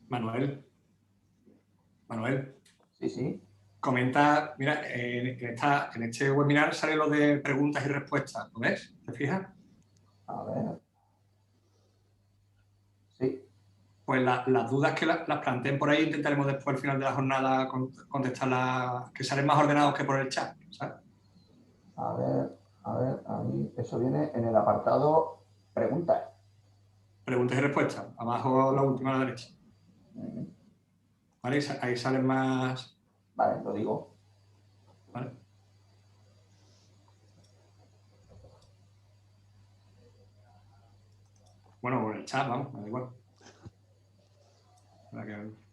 Manuel. Sí, sí. Comenta, mira, en este webinar sale lo de preguntas y respuestas, ¿lo ves? ¿Te fijas? A ver. Sí. Pues las dudas que las planteen por ahí intentaremos después al final de la jornada contestarlas, que salen más ordenados que por el chat, ¿sabes? A ver, a mí eso viene en el apartado preguntas. Preguntas y respuestas, abajo la última a la derecha. ¿Vale? Ahí salen más... Vale, lo digo. ¿Vale? Bueno, por el chat, vamos, me da igual. Para que...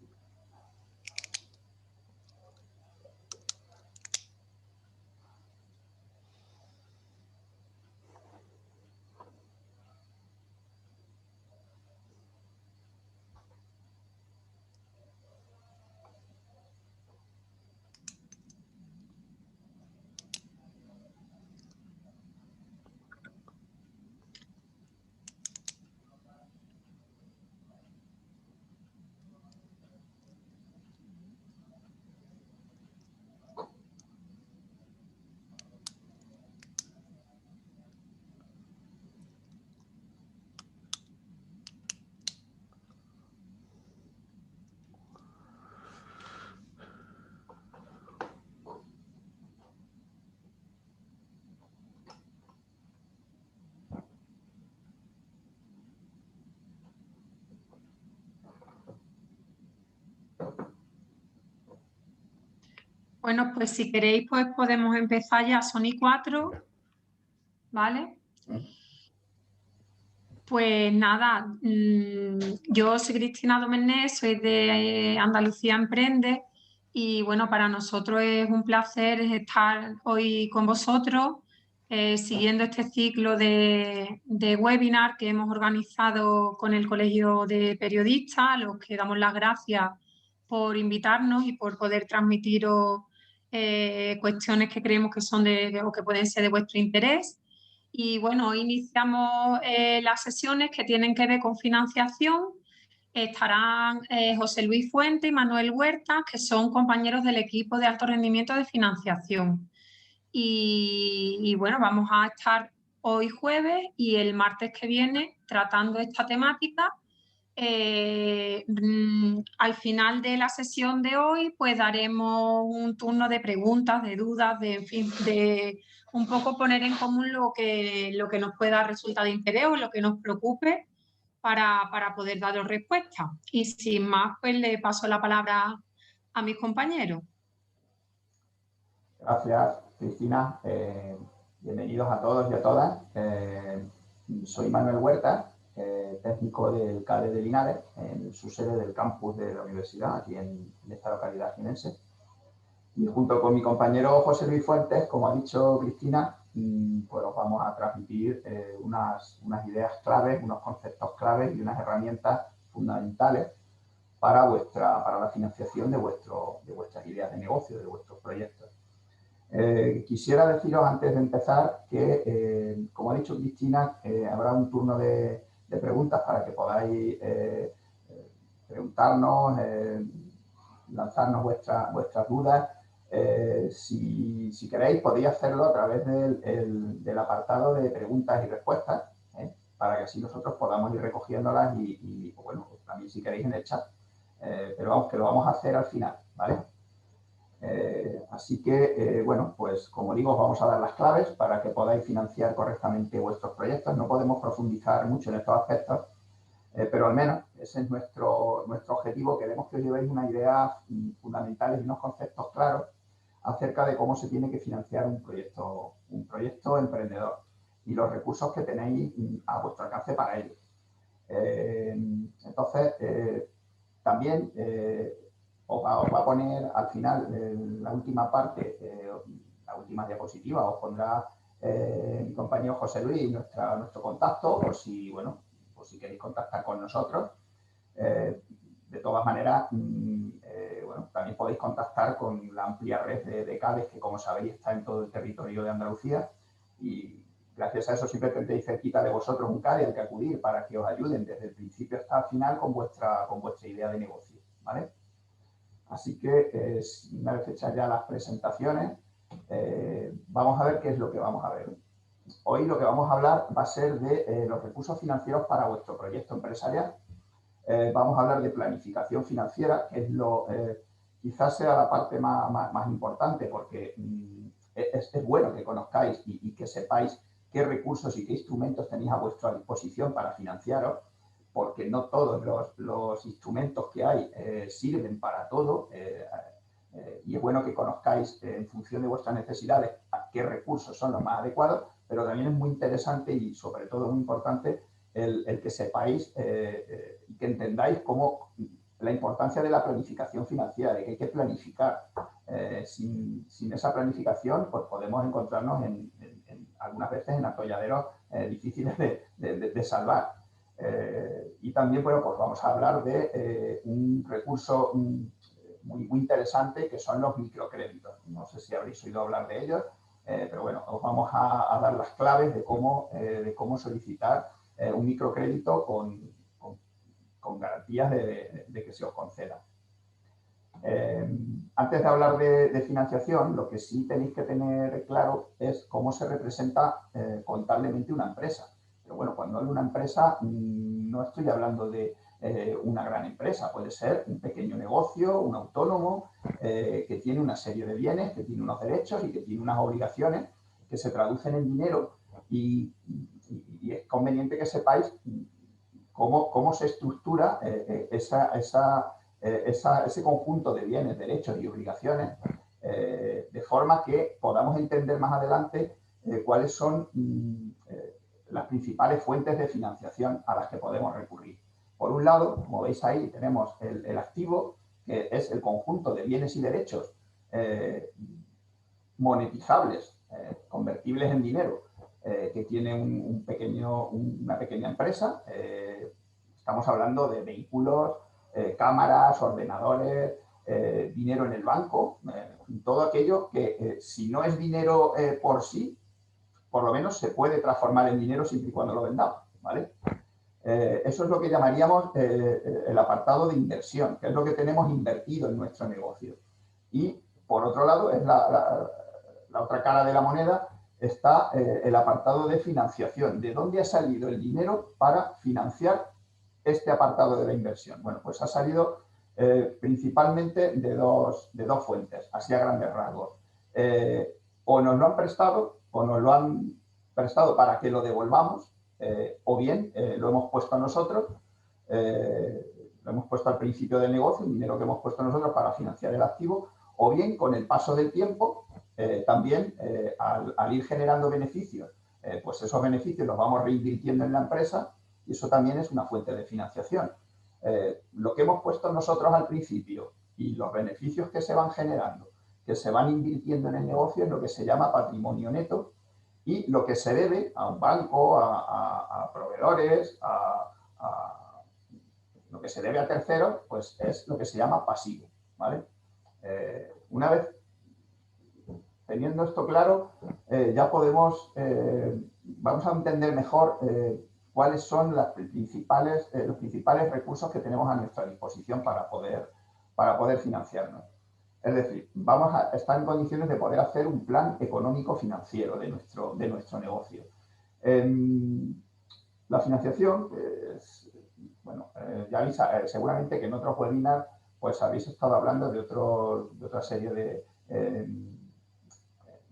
Bueno, pues si queréis, pues podemos empezar ya. Son y 4, ¿vale? Pues nada, yo soy Cristina Domenech, soy de Andalucía Emprende y bueno, para nosotros es un placer estar hoy con vosotros siguiendo este ciclo de webinar que hemos organizado con el Colegio de Periodistas, a los que damos las gracias por invitarnos y por poder transmitiros cuestiones que creemos que son o que pueden ser de vuestro interés. Y bueno, hoy iniciamos las sesiones que tienen que ver con financiación. Estarán José Luis Fuente y Manuel Huerta, que son compañeros del equipo de alto rendimiento de financiación. Y bueno, vamos a estar hoy jueves y el martes que viene tratando esta temática. Al final de la sesión de hoy, pues daremos un turno de preguntas, de dudas, en fin, de un poco poner en común lo que nos pueda resultar de interés o lo que nos preocupe para poder daros respuesta. Y sin más, pues le paso la palabra a mis compañeros. Gracias, Cristina. Bienvenidos a todos y a todas. Soy Manuel Huerta, técnico del CADE de Linares, en su sede del campus de la universidad, aquí en esta localidad jienense. Y junto con mi compañero José Luis Fuentes, como ha dicho Cristina, pues os vamos a transmitir unas ideas claves, unos conceptos claves y unas herramientas fundamentales para la financiación de vuestras ideas de negocio, de vuestros proyectos. Quisiera deciros antes de empezar que, como ha dicho Cristina, habrá un turno de preguntas para que podáis preguntarnos, lanzarnos vuestras dudas. Si queréis, podéis hacerlo a través del apartado de preguntas y respuestas, para que así nosotros podamos ir recogiéndolas y bueno, pues también si queréis en el chat. Pero vamos, que lo vamos a hacer al final, ¿vale? Así que, bueno, pues como digo, os vamos a dar las claves para que podáis financiar correctamente vuestros proyectos. No podemos profundizar mucho en estos aspectos, pero al menos ese es nuestro objetivo. Queremos que os llevéis unas ideas fundamentales y unos conceptos claros acerca de cómo se tiene que financiar un proyecto emprendedor y los recursos que tenéis a vuestro alcance para ello. Entonces, también os va a poner al final, la última parte, la última diapositiva, os pondrá mi compañero José Luis nuestro contacto, por si queréis contactar con nosotros. De todas maneras, bueno, también podéis contactar con la amplia red de CADES que, como sabéis, está en todo el territorio de Andalucía y gracias a eso siempre tendréis cerquita de vosotros un CADI al que acudir para que os ayuden desde el principio hasta el final con vuestra idea de negocio, ¿vale? Así que, una vez hechas ya las presentaciones, vamos a ver qué es lo que vamos a ver. Hoy lo que vamos a hablar va a ser de los recursos financieros para vuestro proyecto empresarial. Vamos a hablar de planificación financiera, que es quizás sea la parte más importante, porque es bueno que conozcáis y que sepáis qué recursos y qué instrumentos tenéis a vuestra disposición para financiaros, porque no todos los instrumentos que hay sirven para todo, y es bueno que conozcáis en función de vuestras necesidades a qué recursos son los más adecuados, pero también es muy interesante y sobre todo muy importante el que sepáis y que entendáis cómo la importancia de la planificación financiera, de que hay que planificar. Sin esa planificación, pues podemos encontrarnos algunas veces en atolladeros difíciles de salvar. Y también, bueno, pues vamos a hablar de un recurso muy interesante, que son los microcréditos. No sé si habréis oído hablar de ellos, pero bueno, os vamos a dar las claves de cómo solicitar un microcrédito con garantías de que se os conceda. Antes de hablar de financiación, lo que sí tenéis que tener claro es cómo se representa contablemente una empresa. Pero bueno, cuando hablo de una empresa, no estoy hablando de una gran empresa. Puede ser un pequeño negocio, un autónomo, que tiene una serie de bienes, que tiene unos derechos y que tiene unas obligaciones que se traducen en dinero, y es conveniente que sepáis cómo se estructura ese conjunto de bienes, derechos y obligaciones, de forma que podamos entender más adelante cuáles son las principales fuentes de financiación a las que podemos recurrir. Por un lado, como veis ahí, tenemos el activo, que es el conjunto de bienes y derechos monetizables, convertibles en dinero, que tiene una pequeña empresa. Estamos hablando de vehículos, cámaras, ordenadores, dinero en el banco, todo aquello que si no es dinero por sí, por lo menos se puede transformar en dinero siempre y cuando lo vendamos, ¿vale? Eso es lo que llamaríamos el apartado de inversión, que es lo que tenemos invertido en nuestro negocio. Y, por otro lado, es la otra cara de la moneda, está el apartado de financiación. ¿De dónde ha salido el dinero para financiar este apartado de la inversión? Bueno, pues ha salido principalmente de dos fuentes, así a grandes rasgos. O nos lo han prestado, o nos lo han prestado para que lo devolvamos, o bien lo hemos puesto nosotros, lo hemos puesto al principio del negocio, un dinero que hemos puesto nosotros para financiar el activo, o bien con el paso del tiempo, también al ir generando beneficios, pues esos beneficios los vamos reinvirtiendo en la empresa, y eso también es una fuente de financiación. Lo que hemos puesto nosotros al principio y los beneficios que se van generando, que se van invirtiendo en el negocio, es lo que se llama patrimonio neto, y lo que se debe a un banco, a proveedores, lo que se debe a terceros, pues es lo que se llama pasivo, ¿vale? Una vez teniendo esto claro, ya vamos a entender mejor cuáles son los principales recursos que tenemos a nuestra disposición para poder financiarnos. Es decir, vamos a estar en condiciones de poder hacer un plan económico financiero de nuestro negocio. La financiación, bueno, ya habéis, seguramente que en otros webinars pues habéis estado hablando de otra serie de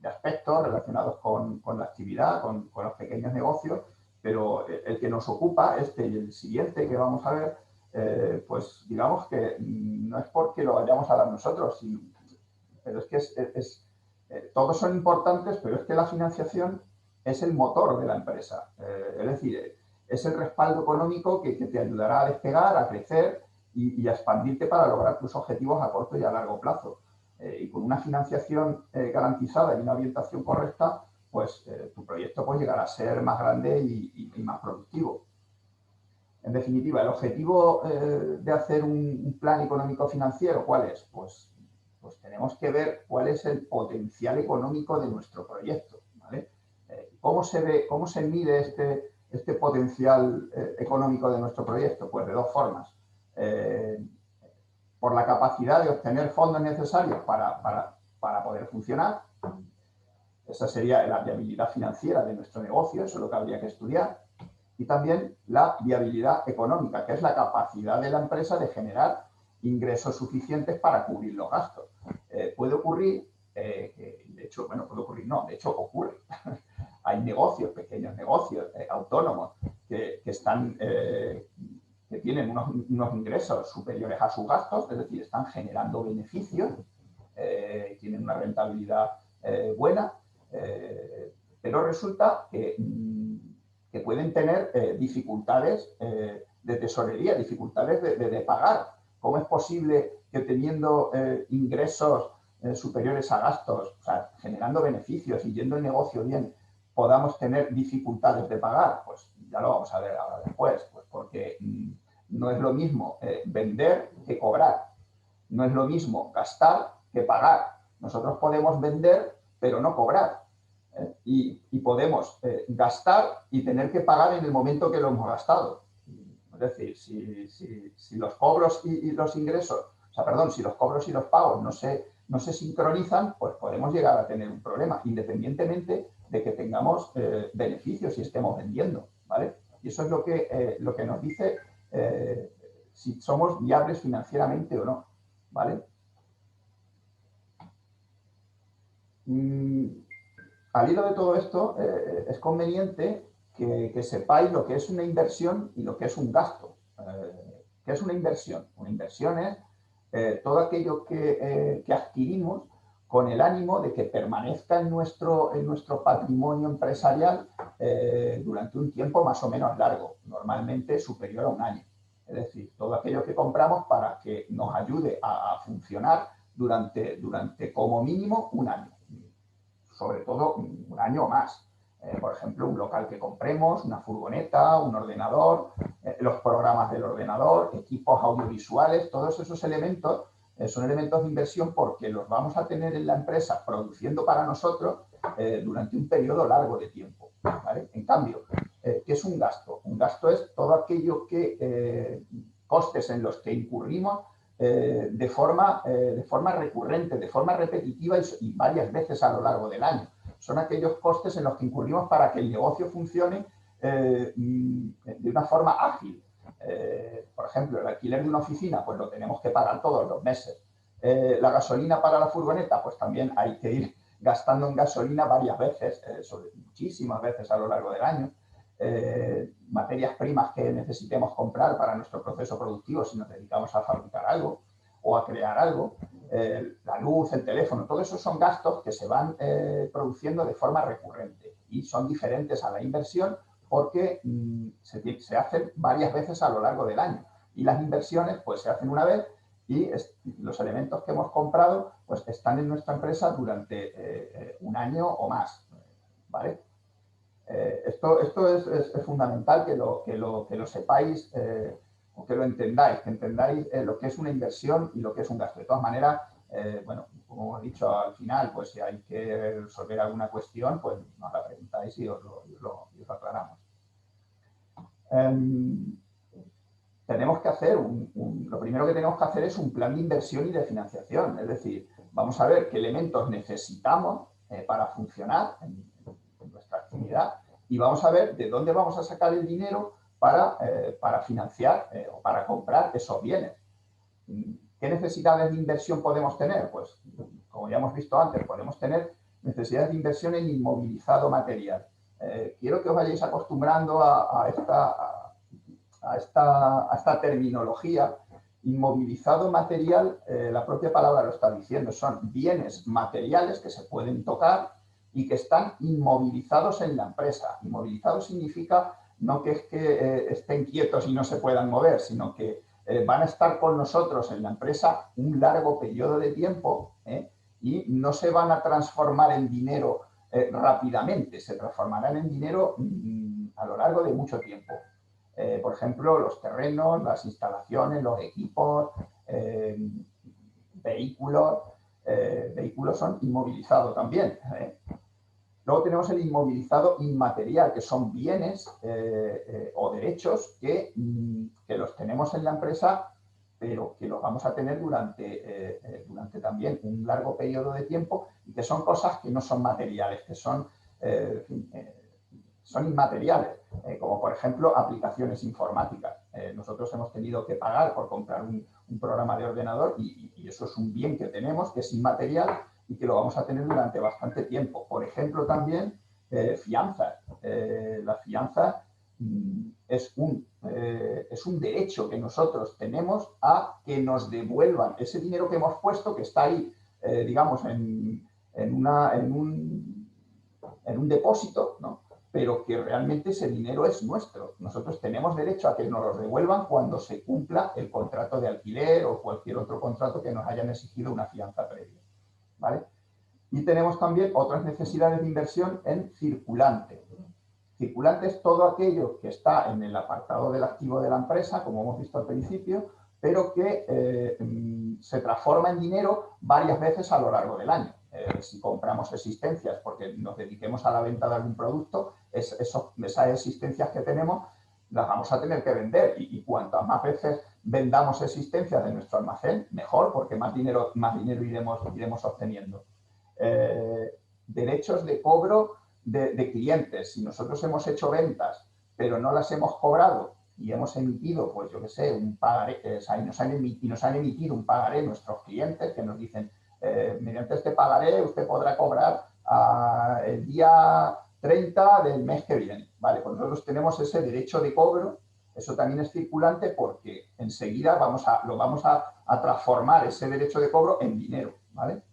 aspectos relacionados con la actividad, con los pequeños negocios, pero el que nos ocupa, este y el siguiente que vamos a ver, pues digamos que no es porque lo vayamos a dar nosotros, pero es que todos son importantes, pero es que la financiación es el motor de la empresa. Es decir, es el respaldo económico que te ayudará a despegar, a crecer y a expandirte para lograr tus objetivos a corto y a largo plazo. Y con una financiación garantizada y una orientación correcta, pues tu proyecto puede llegar a ser más grande y más productivo. En definitiva, el objetivo de hacer un plan económico financiero, ¿cuál es? Pues tenemos que ver cuál es el potencial económico de nuestro proyecto, ¿vale? ¿Cómo se ve, cómo se mide este potencial económico de nuestro proyecto? Pues de dos formas. Por la capacidad de obtener fondos necesarios para poder funcionar. Esa sería la viabilidad financiera de nuestro negocio, eso es lo que habría que estudiar. Y también la viabilidad económica, que es la capacidad de la empresa de generar ingresos suficientes para cubrir los gastos. Puede ocurrir, de hecho, bueno, puede ocurrir, no, de hecho ocurre. Hay negocios, pequeños negocios, autónomos, que tienen unos ingresos superiores a sus gastos, es decir, están generando beneficios, tienen una rentabilidad buena, pero resulta que pueden tener dificultades de tesorería, dificultades de pagar. ¿Cómo es posible que teniendo ingresos superiores a gastos, o sea, generando beneficios y yendo el negocio bien, podamos tener dificultades de pagar? Pues ya lo vamos a ver ahora después, pues porque no es lo mismo vender que cobrar, no es lo mismo gastar que pagar. Nosotros podemos vender pero no cobrar. Y podemos gastar y tener que pagar en el momento que lo hemos gastado. Es decir, si los cobros y los ingresos, o sea, perdón, si los cobros y los pagos no se sincronizan, pues podemos llegar a tener un problema, independientemente de que tengamos beneficios y estemos vendiendo, ¿vale? Y eso es lo que nos dice si somos viables financieramente o no, ¿vale? Al hilo de todo esto, es conveniente que sepáis lo que es una inversión y lo que es un gasto. ¿Qué es una inversión? Una inversión es todo aquello que adquirimos con el ánimo de que permanezca en nuestro patrimonio empresarial durante un tiempo más o menos largo, normalmente superior a un año. Es decir, todo aquello que compramos para que nos ayude a funcionar durante como mínimo un año. Sobre todo un año o más. Por ejemplo, un local que compremos, una furgoneta, un ordenador, los programas del ordenador, equipos audiovisuales, todos esos elementos son elementos de inversión porque los vamos a tener en la empresa produciendo para nosotros durante un periodo largo de tiempo, ¿vale? En cambio, ¿qué es un gasto? Un gasto es todo aquello que costes en los que incurrimos de forma recurrente, de forma repetitiva y varias veces a lo largo del año. Son aquellos costes en los que incurrimos para que el negocio funcione de una forma ágil. Por ejemplo, el alquiler de una oficina, pues lo tenemos que pagar todos los meses. La gasolina para la furgoneta, pues también hay que ir gastando en gasolina varias veces, muchísimas veces a lo largo del año. Materias primas que necesitemos comprar para nuestro proceso productivo si nos dedicamos a fabricar algo o a crear algo, la luz, el teléfono, todo eso son gastos que se van produciendo de forma recurrente y son diferentes a la inversión porque se hacen varias veces a lo largo del año y las inversiones pues se hacen una vez y los elementos que hemos comprado pues están en nuestra empresa durante un año o más, ¿vale? Esto es fundamental que lo sepáis o que lo entendáis, lo que es una inversión y lo que es un gasto. De todas maneras, bueno, como he dicho al final, pues si hay que resolver alguna cuestión, pues nos la preguntáis y os lo aclaramos. Tenemos que hacer lo primero que tenemos que hacer es un plan de inversión y de financiación. Es decir, vamos a ver qué elementos necesitamos para funcionar en nuestra actividad y vamos a ver de dónde vamos a sacar el dinero para financiar o para comprar esos bienes. ¿Qué necesidades de inversión podemos tener? Pues, como ya hemos visto antes, podemos tener necesidades de inversión en inmovilizado material. Quiero que os vayáis acostumbrando a esta terminología. Inmovilizado material, la propia palabra lo está diciendo, son bienes materiales que se pueden tocar y que están inmovilizados en la empresa. Inmovilizado significa no que es que estén quietos y no se puedan mover, sino que van a estar con nosotros en la empresa un largo periodo de tiempo y no se van a transformar en dinero rápidamente, se transformarán en dinero a lo largo de mucho tiempo. Por ejemplo, los terrenos, las instalaciones, los equipos, vehículos son inmovilizados también. Luego tenemos el inmovilizado inmaterial, que son bienes o derechos que los tenemos en la empresa, pero que los vamos a tener durante también un largo periodo de tiempo, y que son cosas que no son materiales, que son inmateriales, como por ejemplo aplicaciones informáticas. Nosotros hemos tenido que pagar por comprar un programa de ordenador y eso es un bien que tenemos, que es inmaterial y que lo vamos a tener durante bastante tiempo. Por ejemplo, también fianzas. La fianza es un derecho que nosotros tenemos a que nos devuelvan ese dinero que hemos puesto, que está ahí, digamos, en un depósito, ¿no? Pero que realmente ese dinero es nuestro. Nosotros tenemos derecho a que nos lo devuelvan cuando se cumpla el contrato de alquiler o cualquier otro contrato que nos hayan exigido una fianza previa, ¿vale? Y tenemos también otras necesidades de inversión en circulante. Circulante es todo aquello que está en el apartado del activo de la empresa, como hemos visto al principio, pero que se transforma en dinero varias veces a lo largo del año. Si compramos existencias porque nos dediquemos a la venta de algún producto, esas existencias que tenemos las vamos a tener que vender, y cuantas más veces vendamos existencias de nuestro almacén, mejor, porque más dinero iremos obteniendo. Derechos de cobro de clientes. Si nosotros hemos hecho ventas, pero no las hemos cobrado y hemos emitido, pues yo qué sé, un pagaré, y nos han emitido un pagaré nuestros clientes que nos dicen, mediante este pagaré usted podrá cobrar el día 30 del mes que viene. Vale, pues nosotros tenemos ese derecho de cobro. Eso también es circulante porque enseguida lo vamos a transformar ese derecho de cobro en dinero, ¿vale?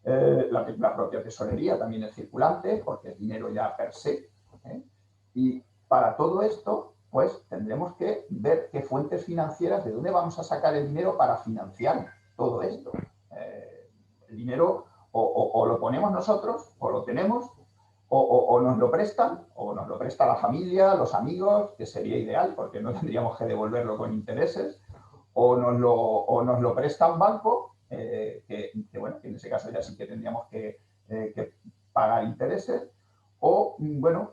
La propia tesorería también es circulante porque es dinero ya per se. Y para todo esto, pues tendremos que ver qué fuentes financieras, de dónde vamos a sacar el dinero para financiar todo esto. El dinero o lo ponemos nosotros, o lo tenemos, o nos lo prestan, o nos lo presta la familia, los amigos, que sería ideal porque no tendríamos que devolverlo con intereses, o nos lo presta un banco, bueno, que en ese caso ya sí que tendríamos que pagar intereses, o, bueno,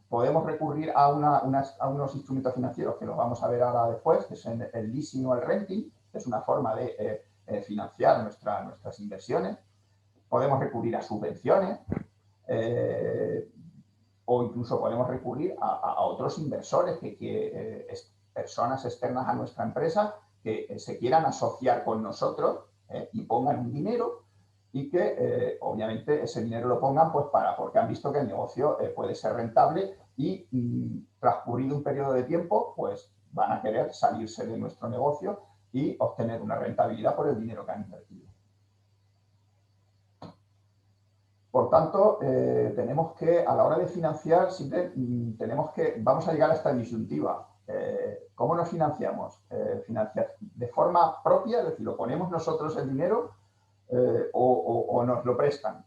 podemos recurrir a unos instrumentos financieros que los vamos a ver ahora después, que son el leasing o el renting, que es una forma de financiar nuestras inversiones. Podemos recurrir a subvenciones, o incluso podemos recurrir a otros inversores, personas externas a nuestra empresa que se quieran asociar con nosotros y pongan un dinero, y que obviamente ese dinero lo pongan pues porque han visto que el negocio puede ser rentable, y transcurrido un periodo de tiempo pues van a querer salirse de nuestro negocio y obtener una rentabilidad por el dinero que han invertido. Por tanto, tenemos que, a la hora de financiar, siempre vamos a llegar a esta disyuntiva. ¿Cómo nos financiamos? ¿De forma propia, es decir, lo ponemos nosotros el dinero, o nos lo prestan?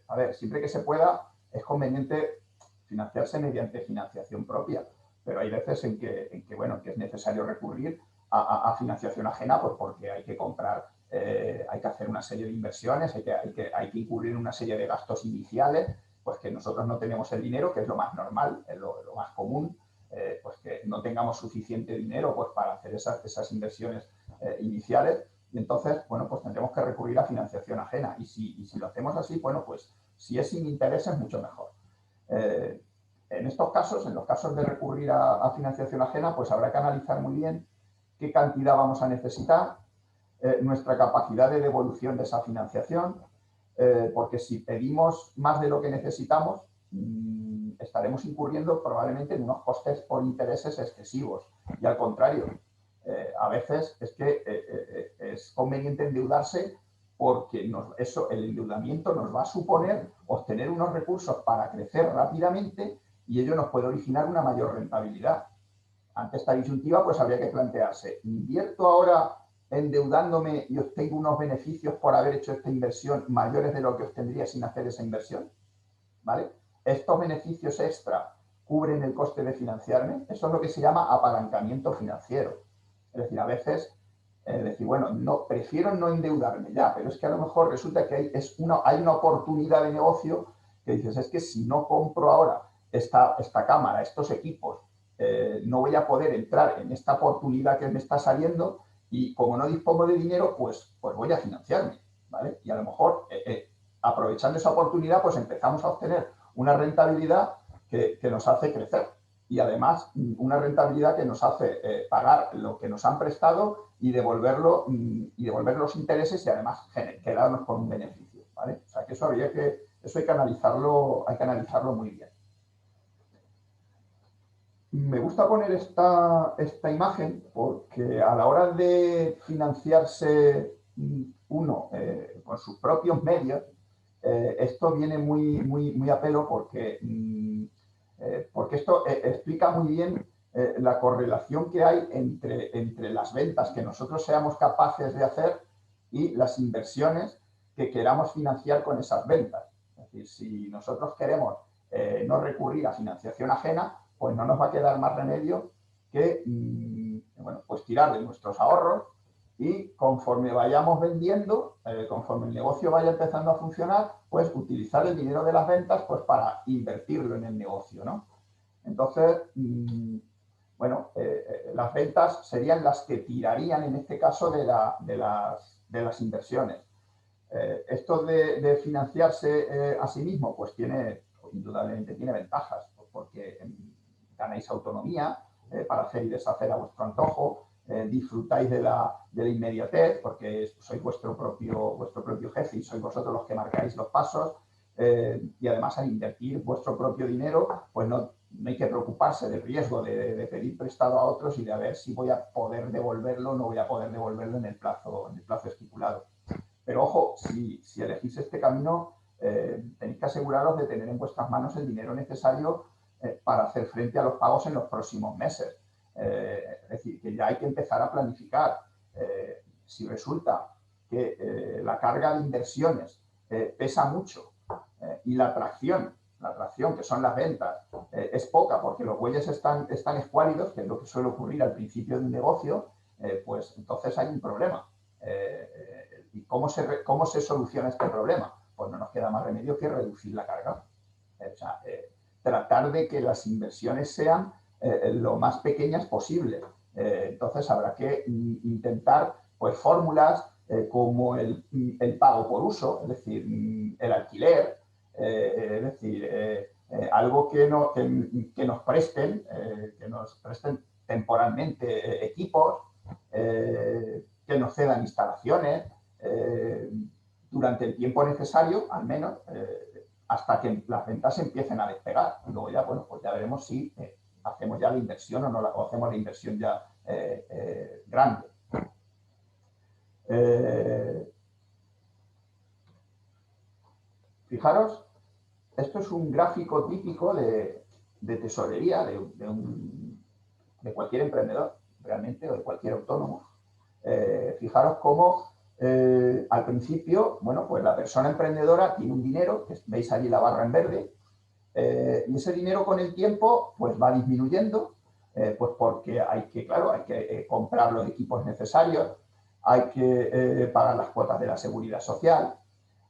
A ver, siempre que se pueda, es conveniente financiarse mediante financiación propia, pero hay veces en que es necesario recurrir a financiación ajena, pues porque hay que comprar, hay que hacer una serie de inversiones, hay que incurrir en una serie de gastos iniciales, pues que nosotros no tenemos el dinero, que es lo más normal, es lo más común, pues que no tengamos suficiente dinero pues para hacer esas inversiones iniciales. Y entonces, bueno, pues tendremos que recurrir a financiación ajena. Y si lo hacemos así, bueno, pues si es sin intereses, mucho mejor. En estos casos, en los casos de recurrir a financiación ajena, pues habrá que analizar muy bien qué cantidad vamos a necesitar, nuestra capacidad de devolución de esa financiación, porque si pedimos más de lo que necesitamos, estaremos incurriendo probablemente en unos costes por intereses excesivos. Y al contrario, a veces es que es conveniente endeudarse, porque el endeudamiento nos va a suponer obtener unos recursos para crecer rápidamente, y ello nos puede originar una mayor rentabilidad. Ante esta disyuntiva, pues habría que plantearse, ¿invierto ahora endeudándome y obtengo unos beneficios por haber hecho esta inversión mayores de lo que obtendría sin hacer esa inversión? ¿Vale? ¿Estos beneficios extra cubren el coste de financiarme? Eso es lo que se llama apalancamiento financiero. Es decir, a veces, prefiero no endeudarme ya, pero es que a lo mejor resulta que hay una oportunidad de negocio que dices, es que si no compro ahora esta cámara, estos equipos, no voy a poder entrar en esta oportunidad que me está saliendo y como no dispongo de dinero, pues voy a financiarme, ¿vale? Y a lo mejor, aprovechando esa oportunidad, pues empezamos a obtener una rentabilidad que nos hace crecer y además una rentabilidad que nos hace pagar lo que nos han prestado y devolver los intereses y además quedarnos con un beneficio, ¿vale? O sea, que eso hay que analizarlo muy bien. Me gusta poner esta imagen porque a la hora de financiarse uno con sus propios medios, esto viene muy a pelo porque esto explica muy bien la correlación que hay entre las ventas que nosotros seamos capaces de hacer y las inversiones que queramos financiar con esas ventas. Es decir, si nosotros queremos no recurrir a financiación ajena, pues no nos va a quedar más remedio que bueno, pues tirar de nuestros ahorros y conforme vayamos vendiendo, conforme el negocio vaya empezando a funcionar, pues utilizar el dinero de las ventas pues para invertirlo en el negocio, ¿no? Entonces, bueno, las ventas serían las que tirarían en este caso de las inversiones. Esto de financiarse a sí mismo, pues indudablemente tiene ventajas, porque ganáis autonomía para hacer y deshacer a vuestro antojo, disfrutáis de la inmediatez, porque sois vuestro propio jefe y sois vosotros los que marcáis los pasos, y además al invertir vuestro propio dinero, pues no hay que preocuparse del riesgo de pedir prestado a otros y de a ver si voy a poder devolverlo o no voy a poder devolverlo en el plazo estipulado. Pero ojo, si elegís este camino, tenéis que aseguraros de tener en vuestras manos el dinero necesario para hacer frente a los pagos en los próximos meses. Es decir, que ya hay que empezar a planificar. Si resulta que la carga de inversiones pesa mucho y la atracción, que son las ventas, es poca porque los bueyes están escuálidos, que es lo que suele ocurrir al principio de un negocio, pues entonces hay un problema. ¿Y cómo se soluciona este problema? Pues no nos queda más remedio que reducir la carga. O sea, tratar de que las inversiones sean lo más pequeñas posible. Entonces habrá que intentar pues, fórmulas como el pago por uso, es decir, el alquiler, es decir, algo que nos presten temporalmente equipos, que nos cedan instalaciones durante el tiempo necesario, al menos, hasta que las ventas empiecen a despegar. Y luego ya, bueno, pues ya veremos si hacemos ya la inversión o no, o hacemos la inversión ya grande. Fijaros, esto es un gráfico típico de tesorería de cualquier emprendedor, realmente, o de cualquier autónomo. Fijaros cómo al principio, bueno, pues la persona emprendedora tiene un dinero, que veis allí la barra en verde, y ese dinero con el tiempo pues va disminuyendo, pues porque hay que comprar los equipos necesarios, hay que pagar las cuotas de la seguridad social,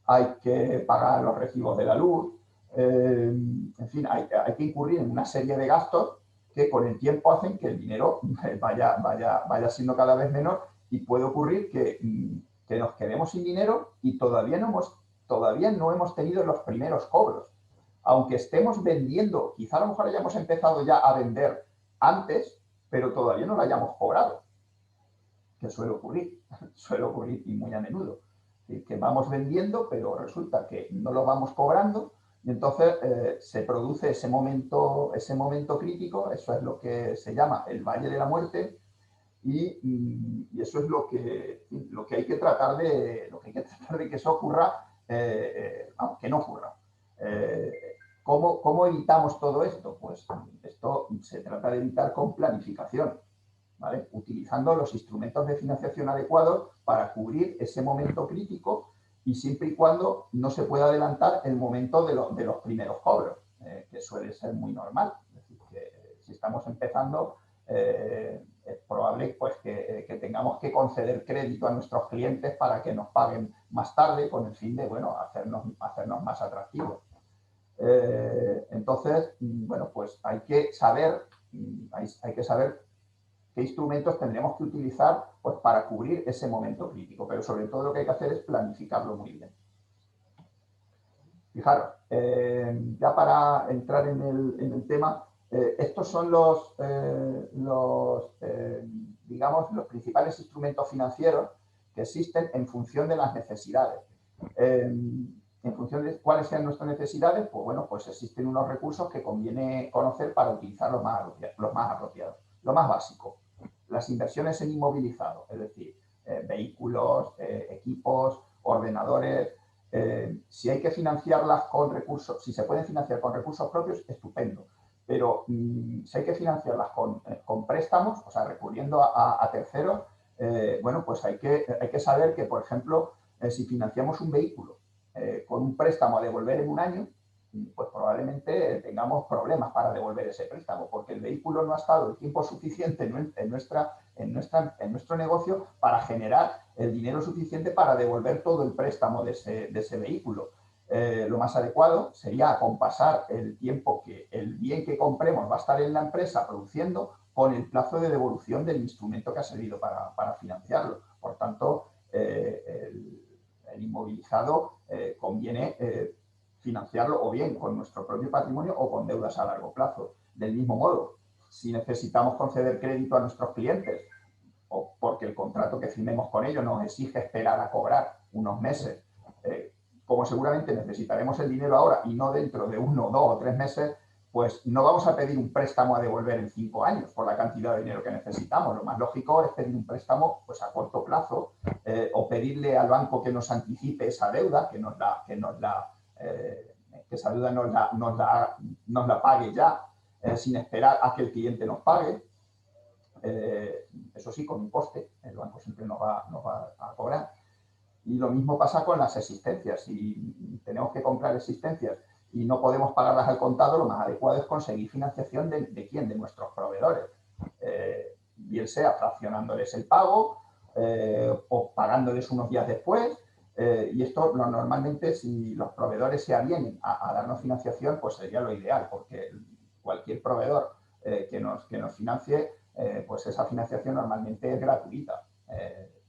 hay que pagar los recibos de la luz, en fin, hay que incurrir en una serie de gastos que con el tiempo hacen que el dinero vaya siendo cada vez menor y puede ocurrir que nos quedemos sin dinero y todavía no hemos tenido los primeros cobros. Aunque estemos vendiendo, quizá a lo mejor hayamos empezado ya a vender antes, pero todavía no lo hayamos cobrado, que suele ocurrir y muy a menudo. Que vamos vendiendo, pero resulta que no lo vamos cobrando y entonces se produce ese momento crítico, eso es lo que se llama el Valle de la Muerte y eso es lo que hay que tratar de que eso ocurra, que no ocurra. ¿Cómo evitamos todo esto? Pues esto se trata de evitar con planificación, ¿vale? Utilizando los instrumentos de financiación adecuados para cubrir ese momento crítico y siempre y cuando no se pueda adelantar el momento de los primeros cobros, que suele ser muy normal. Es decir, que si estamos empezando, es probable pues, que tengamos que conceder crédito a nuestros clientes para que nos paguen más tarde con el fin de, bueno, hacernos más atractivos. Entonces, bueno, pues hay que saber qué instrumentos tendremos que utilizar pues, para cubrir ese momento crítico, pero sobre todo lo que hay que hacer es planificarlo muy bien. Fijaros, ya para entrar en el tema, estos son digamos, los principales instrumentos financieros que existen en función de las necesidades. En función de cuáles sean nuestras necesidades, pues bueno, pues existen unos recursos que conviene conocer para utilizar los más apropiados. Lo más básico, las inversiones en inmovilizado, es decir, vehículos, equipos, ordenadores. Si hay que financiarlas con recursos, si se pueden financiar con recursos propios, estupendo. Pero si hay que financiarlas con préstamos, o sea, recurriendo a terceros, bueno, pues hay que saber que, por ejemplo, si financiamos un vehículo con un préstamo a devolver en un año, pues probablemente tengamos problemas para devolver ese préstamo, porque el vehículo no ha estado el tiempo suficiente en nuestro negocio para generar el dinero suficiente para devolver todo el préstamo de ese vehículo. Lo más adecuado sería acompasar el tiempo que el bien que compremos va a estar en la empresa produciendo con el plazo de devolución del instrumento que ha servido para financiarlo. Por tanto, el inmovilizado conviene financiarlo o bien con nuestro propio patrimonio o con deudas a largo plazo. Del mismo modo, si necesitamos conceder crédito a nuestros clientes o porque el contrato que firmemos con ellos nos exige esperar a cobrar unos meses, como seguramente necesitaremos el dinero ahora y no dentro de 1, 2 o 3 meses, pues no vamos a pedir un préstamo a devolver en 5 años por la cantidad de dinero que necesitamos. Lo más lógico es pedir un préstamo pues, a corto plazo o pedirle al banco que nos anticipe esa deuda, que esa deuda nos la pague ya, sin esperar a que el cliente nos pague. Eso sí, con un coste, el banco siempre nos va a cobrar. Y lo mismo pasa con las existencias. Si tenemos que comprar existencias y no podemos pagarlas al contado, lo más adecuado es conseguir financiación de ¿quién? De nuestros proveedores. Bien sea fraccionándoles el pago o pagándoles unos días después. Y esto normalmente, si los proveedores se avienen a darnos financiación, pues sería lo ideal, porque cualquier proveedor que nos financie, pues esa financiación normalmente es gratuita.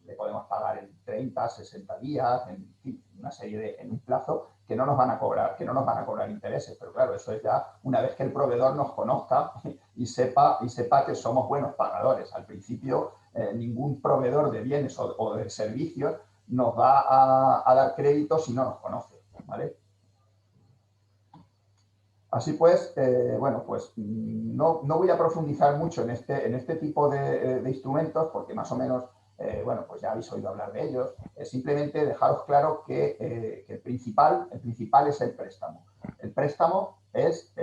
Le podemos pagar en 30, 60 días, en fin, en un plazo que no nos van a cobrar intereses. Pero claro, eso es ya una vez que el proveedor nos conozca y sepa que somos buenos pagadores. Al principio, ningún proveedor de bienes o de servicios nos va a dar crédito si no nos conoce, ¿vale? Así pues, bueno, pues no voy a profundizar mucho en este tipo de instrumentos porque más o menos, bueno, pues ya habéis oído hablar de ellos. Simplemente dejaros claro que el principal es el préstamo. El préstamo es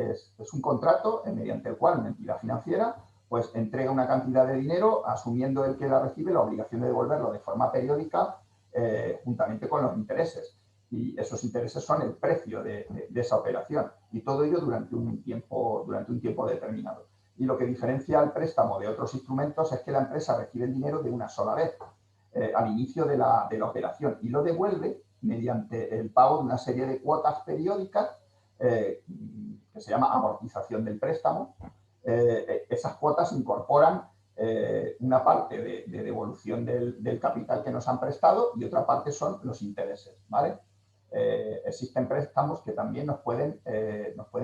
un contrato mediante el cual una entidad financiera pues entrega una cantidad de dinero asumiendo el que la recibe la obligación de devolverlo de forma periódica juntamente con los intereses. Y esos intereses son el precio de esa operación y todo ello durante un tiempo determinado. Y lo que diferencia el préstamo de otros instrumentos es que la empresa recibe el dinero de una sola vez al inicio de la operación y lo devuelve mediante el pago de una serie de cuotas periódicas que se llama amortización del préstamo. Esas cuotas incorporan una parte de devolución del capital que nos han prestado y otra parte son los intereses, ¿vale? Existen préstamos que también nos pueden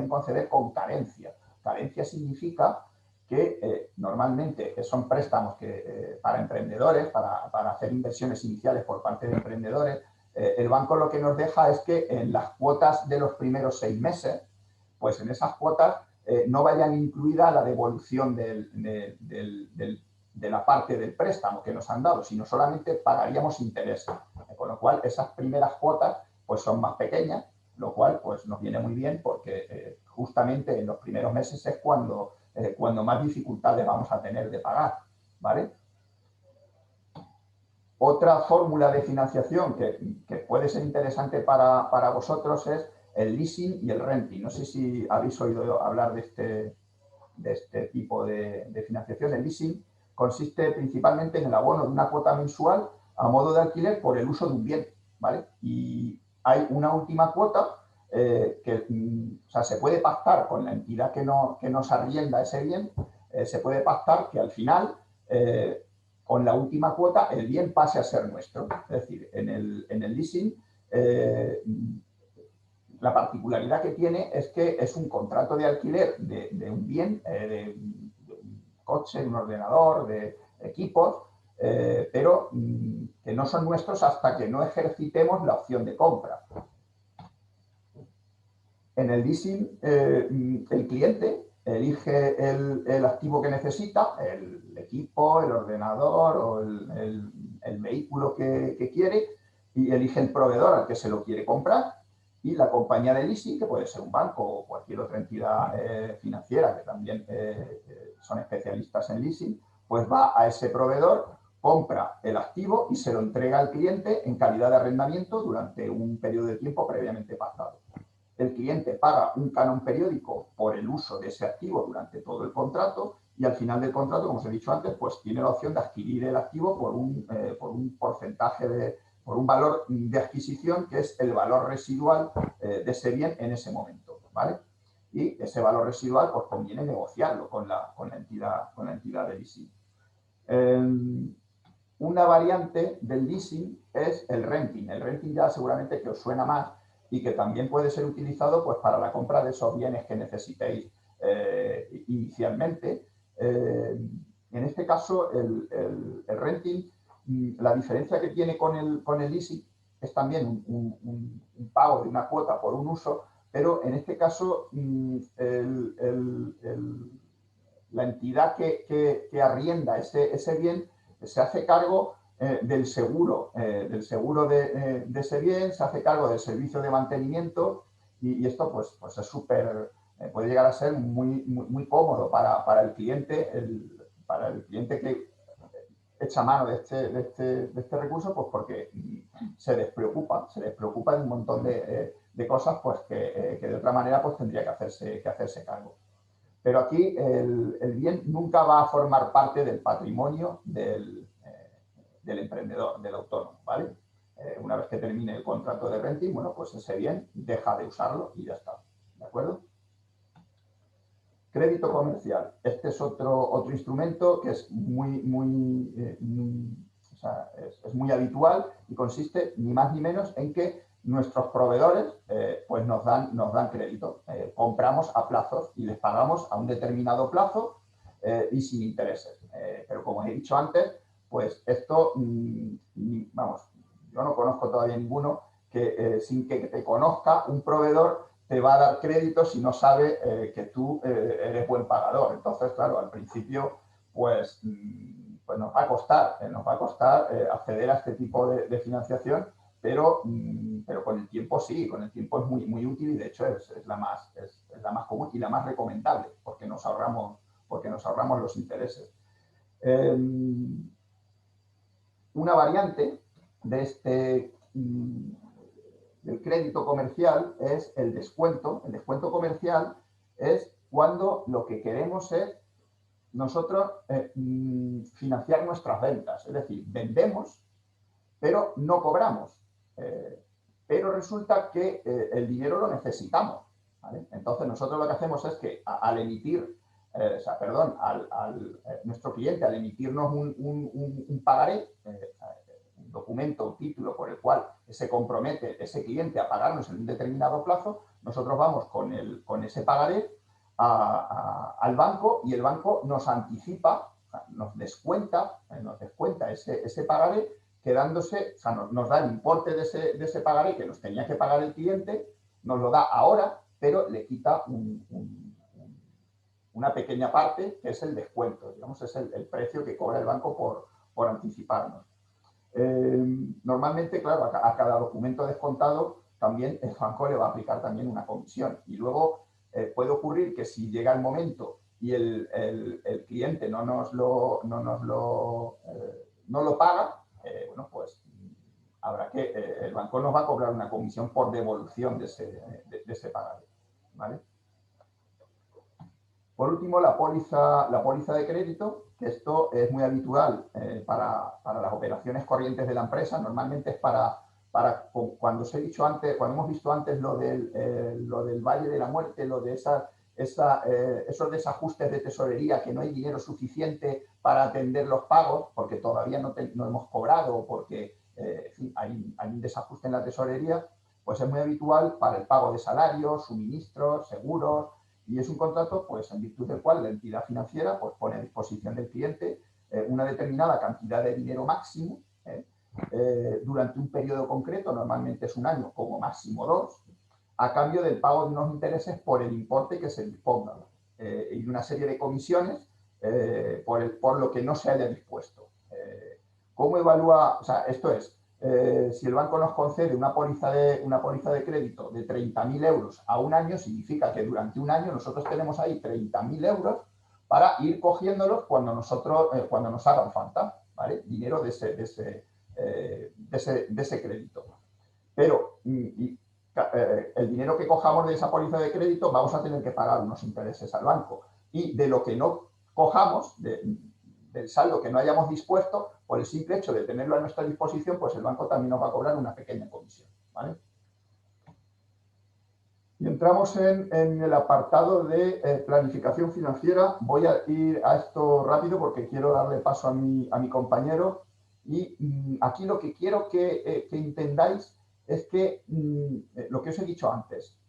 conceder con carencia. Carencia significa que normalmente son préstamos que para emprendedores, para hacer inversiones iniciales por parte de emprendedores, el banco lo que nos deja es que en las cuotas de los primeros 6 meses, pues en esas cuotas no vayan incluida la devolución de la parte del préstamo que nos han dado, sino solamente pagaríamos intereses. Con lo cual, esas primeras cuotas pues son más pequeñas, lo cual pues nos viene muy bien porque justamente en los primeros meses es cuando más dificultades vamos a tener de pagar, ¿vale? Otra fórmula de financiación que puede ser interesante para vosotros es el leasing y el renting. No sé si habéis oído hablar de este tipo de financiación. El leasing consiste principalmente en el abono de una cuota mensual a modo de alquiler por el uso de un bien, ¿vale? Y hay una última cuota o sea, se puede pactar con la entidad que nos arrienda ese bien, se puede pactar que al final, con la última cuota, el bien pase a ser nuestro. Es decir, en el leasing, la particularidad que tiene es que es un contrato de alquiler de un bien, de un coche, un ordenador, de equipos, pero que no son nuestros hasta que no ejercitemos la opción de compra. En el leasing, el cliente elige el activo que necesita, el equipo, el ordenador o el vehículo que quiere, y elige el proveedor al que se lo quiere comprar, y la compañía de leasing, que puede ser un banco o cualquier otra entidad financiera que también son especialistas en leasing, pues va a ese proveedor, compra el activo y se lo entrega al cliente en calidad de arrendamiento durante un periodo de tiempo previamente pactado. El cliente paga un canon periódico por el uso de ese activo durante todo el contrato y al final del contrato, como os he dicho antes, pues tiene la opción de adquirir el activo por un porcentaje por un valor de adquisición que es el valor residual de ese bien en ese momento, ¿vale? Y ese valor residual pues conviene negociarlo con la entidad de leasing. Una variante del leasing es el renting. El renting ya seguramente que os suena más y que también puede ser utilizado pues, para la compra de esos bienes que necesitéis inicialmente. En este caso, el renting, la diferencia que tiene con el leasing es también un pago de una cuota por un uso, pero en este caso la entidad que arrienda ese bien se hace cargo del seguro de ese bien, se hace cargo del servicio de mantenimiento y esto pues es súper, puede llegar a ser muy cómodo para el cliente, que echa mano de este recurso, pues porque se despreocupa de un montón de cosas pues que de otra manera pues tendría que hacerse cargo. Pero aquí el bien nunca va a formar parte del patrimonio del emprendedor, del autónomo, ¿vale? Una vez que termine el contrato de renting, bueno, pues ese bien deja de usarlo y ya está, ¿de acuerdo? Crédito comercial. Este es otro instrumento que es es muy habitual y consiste ni más ni menos en que nuestros proveedores pues nos dan crédito. Compramos a plazos y les pagamos a un determinado plazo y sin intereses. Pero como he dicho antes, pues esto, vamos, yo no conozco todavía ninguno que sin que te conozca un proveedor te va a dar crédito si no sabe que tú eres buen pagador. Entonces, claro, al principio, pues nos va a costar acceder a este tipo de financiación, pero con el tiempo sí, con el tiempo es muy útil y de hecho es la más común y la más recomendable porque nos ahorramos los intereses. Una variante de del crédito comercial es el descuento. El descuento comercial es cuando lo que queremos es nosotros financiar nuestras ventas. Es decir, vendemos, pero no cobramos. Pero resulta que el dinero lo necesitamos, ¿vale? Entonces, nosotros lo que hacemos es que al emitir, nuestro cliente al emitirnos un pagaré, un documento, un título por el cual se compromete ese cliente a pagarnos en un determinado plazo, nosotros vamos con ese pagaré al banco y el banco nos anticipa, nos descuenta ese pagaré, quedándose, o sea, nos da el importe de ese pagaré que nos tenía que pagar el cliente, nos lo da ahora, pero le quita una pequeña parte que es el descuento, digamos, es el precio que cobra el banco por anticiparnos. Normalmente, claro, a cada documento descontado también el banco le va a aplicar también una comisión y luego puede ocurrir que si llega el momento y el cliente no lo paga, bueno, pues el banco nos va a cobrar una comisión por devolución de ese pagaré, ¿vale? Por último, la póliza de crédito, que esto es muy habitual para las operaciones corrientes de la empresa. Normalmente es para cuando os he dicho antes, cuando hemos visto antes lo del Valle de la Muerte, lo de esos desajustes de tesorería, que no hay dinero suficiente para atender los pagos, porque todavía no hemos cobrado, porque en fin, hay un desajuste en la tesorería, pues es muy habitual para el pago de salarios, suministros, seguros, y es un contrato pues, en virtud del cual la entidad financiera pues, pone a disposición del cliente una determinada cantidad de dinero máximo durante un periodo concreto, normalmente es un año, como máximo 2, a cambio del pago de unos intereses por el importe que se disponga y una serie de comisiones por lo que no se haya dispuesto. ¿Cómo evalúa? O sea, esto es, si el banco nos concede una póliza de crédito de 30.000 euros a un año, significa que durante un año nosotros tenemos ahí 30.000 euros para ir cogiéndolos cuando nos hagan falta, ¿vale? Dinero de ese crédito. Pero el dinero que cojamos de esa póliza de crédito vamos a tener que pagar unos intereses al banco. Y de lo que no cojamos, del saldo que no hayamos dispuesto, por el simple hecho de tenerlo a nuestra disposición, pues el banco también nos va a cobrar una pequeña comisión, ¿vale? Y entramos en el apartado de planificación financiera. Voy a ir a esto rápido porque quiero darle paso a mi compañero. Y aquí lo que quiero que entendáis es que lo que os he dicho antes,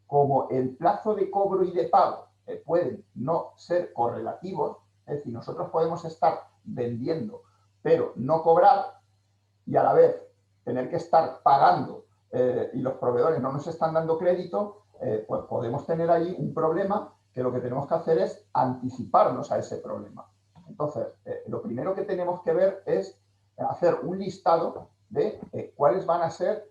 como el plazo de cobro y de pago pueden no ser correlativos, es decir, nosotros podemos estar vendiendo pero no cobrar y a la vez tener que estar pagando y los proveedores no nos están dando crédito, pues podemos tener ahí un problema que lo que tenemos que hacer es anticiparnos a ese problema. Entonces, lo primero que tenemos que ver es hacer un listado de cuáles van a ser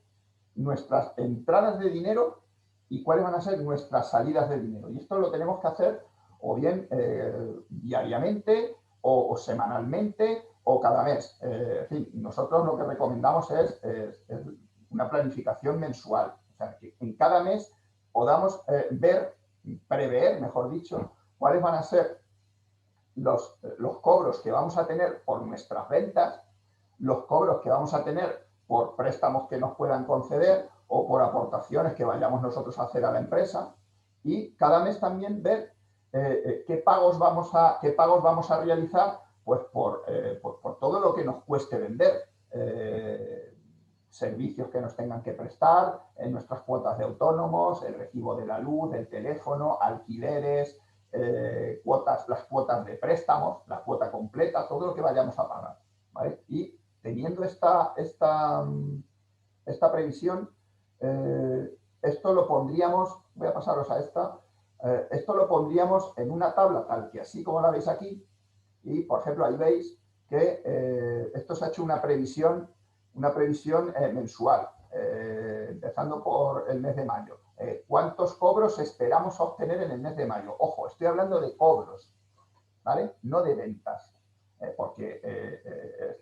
nuestras entradas de dinero y cuáles van a ser nuestras salidas de dinero. Y esto lo tenemos que hacer o bien diariamente o semanalmente o cada mes. En fin, nosotros lo que recomendamos es una planificación mensual. O sea, que en cada mes podamos prever, mejor dicho, cuáles van a ser los cobros que vamos a tener por nuestras ventas, los cobros que vamos a tener por préstamos que nos puedan conceder o por aportaciones que vayamos nosotros a hacer a la empresa, y cada mes también ver qué pagos vamos a realizar pues por todo lo que nos cueste vender, servicios que nos tengan que prestar, nuestras cuotas de autónomos, el recibo de la luz, del teléfono, alquileres, las cuotas de préstamos, la cuota completa, todo lo que vayamos a pagar, ¿vale? Y teniendo esta previsión, esto lo pondríamos, voy a pasaros a esto lo pondríamos en una tabla tal que así como la veis aquí, y por ejemplo ahí veis que esto se ha hecho una previsión mensual, empezando por el mes de mayo. ¿Cuántos cobros esperamos obtener en el mes de mayo? Ojo, estoy hablando de cobros, ¿vale? No de ventas, porque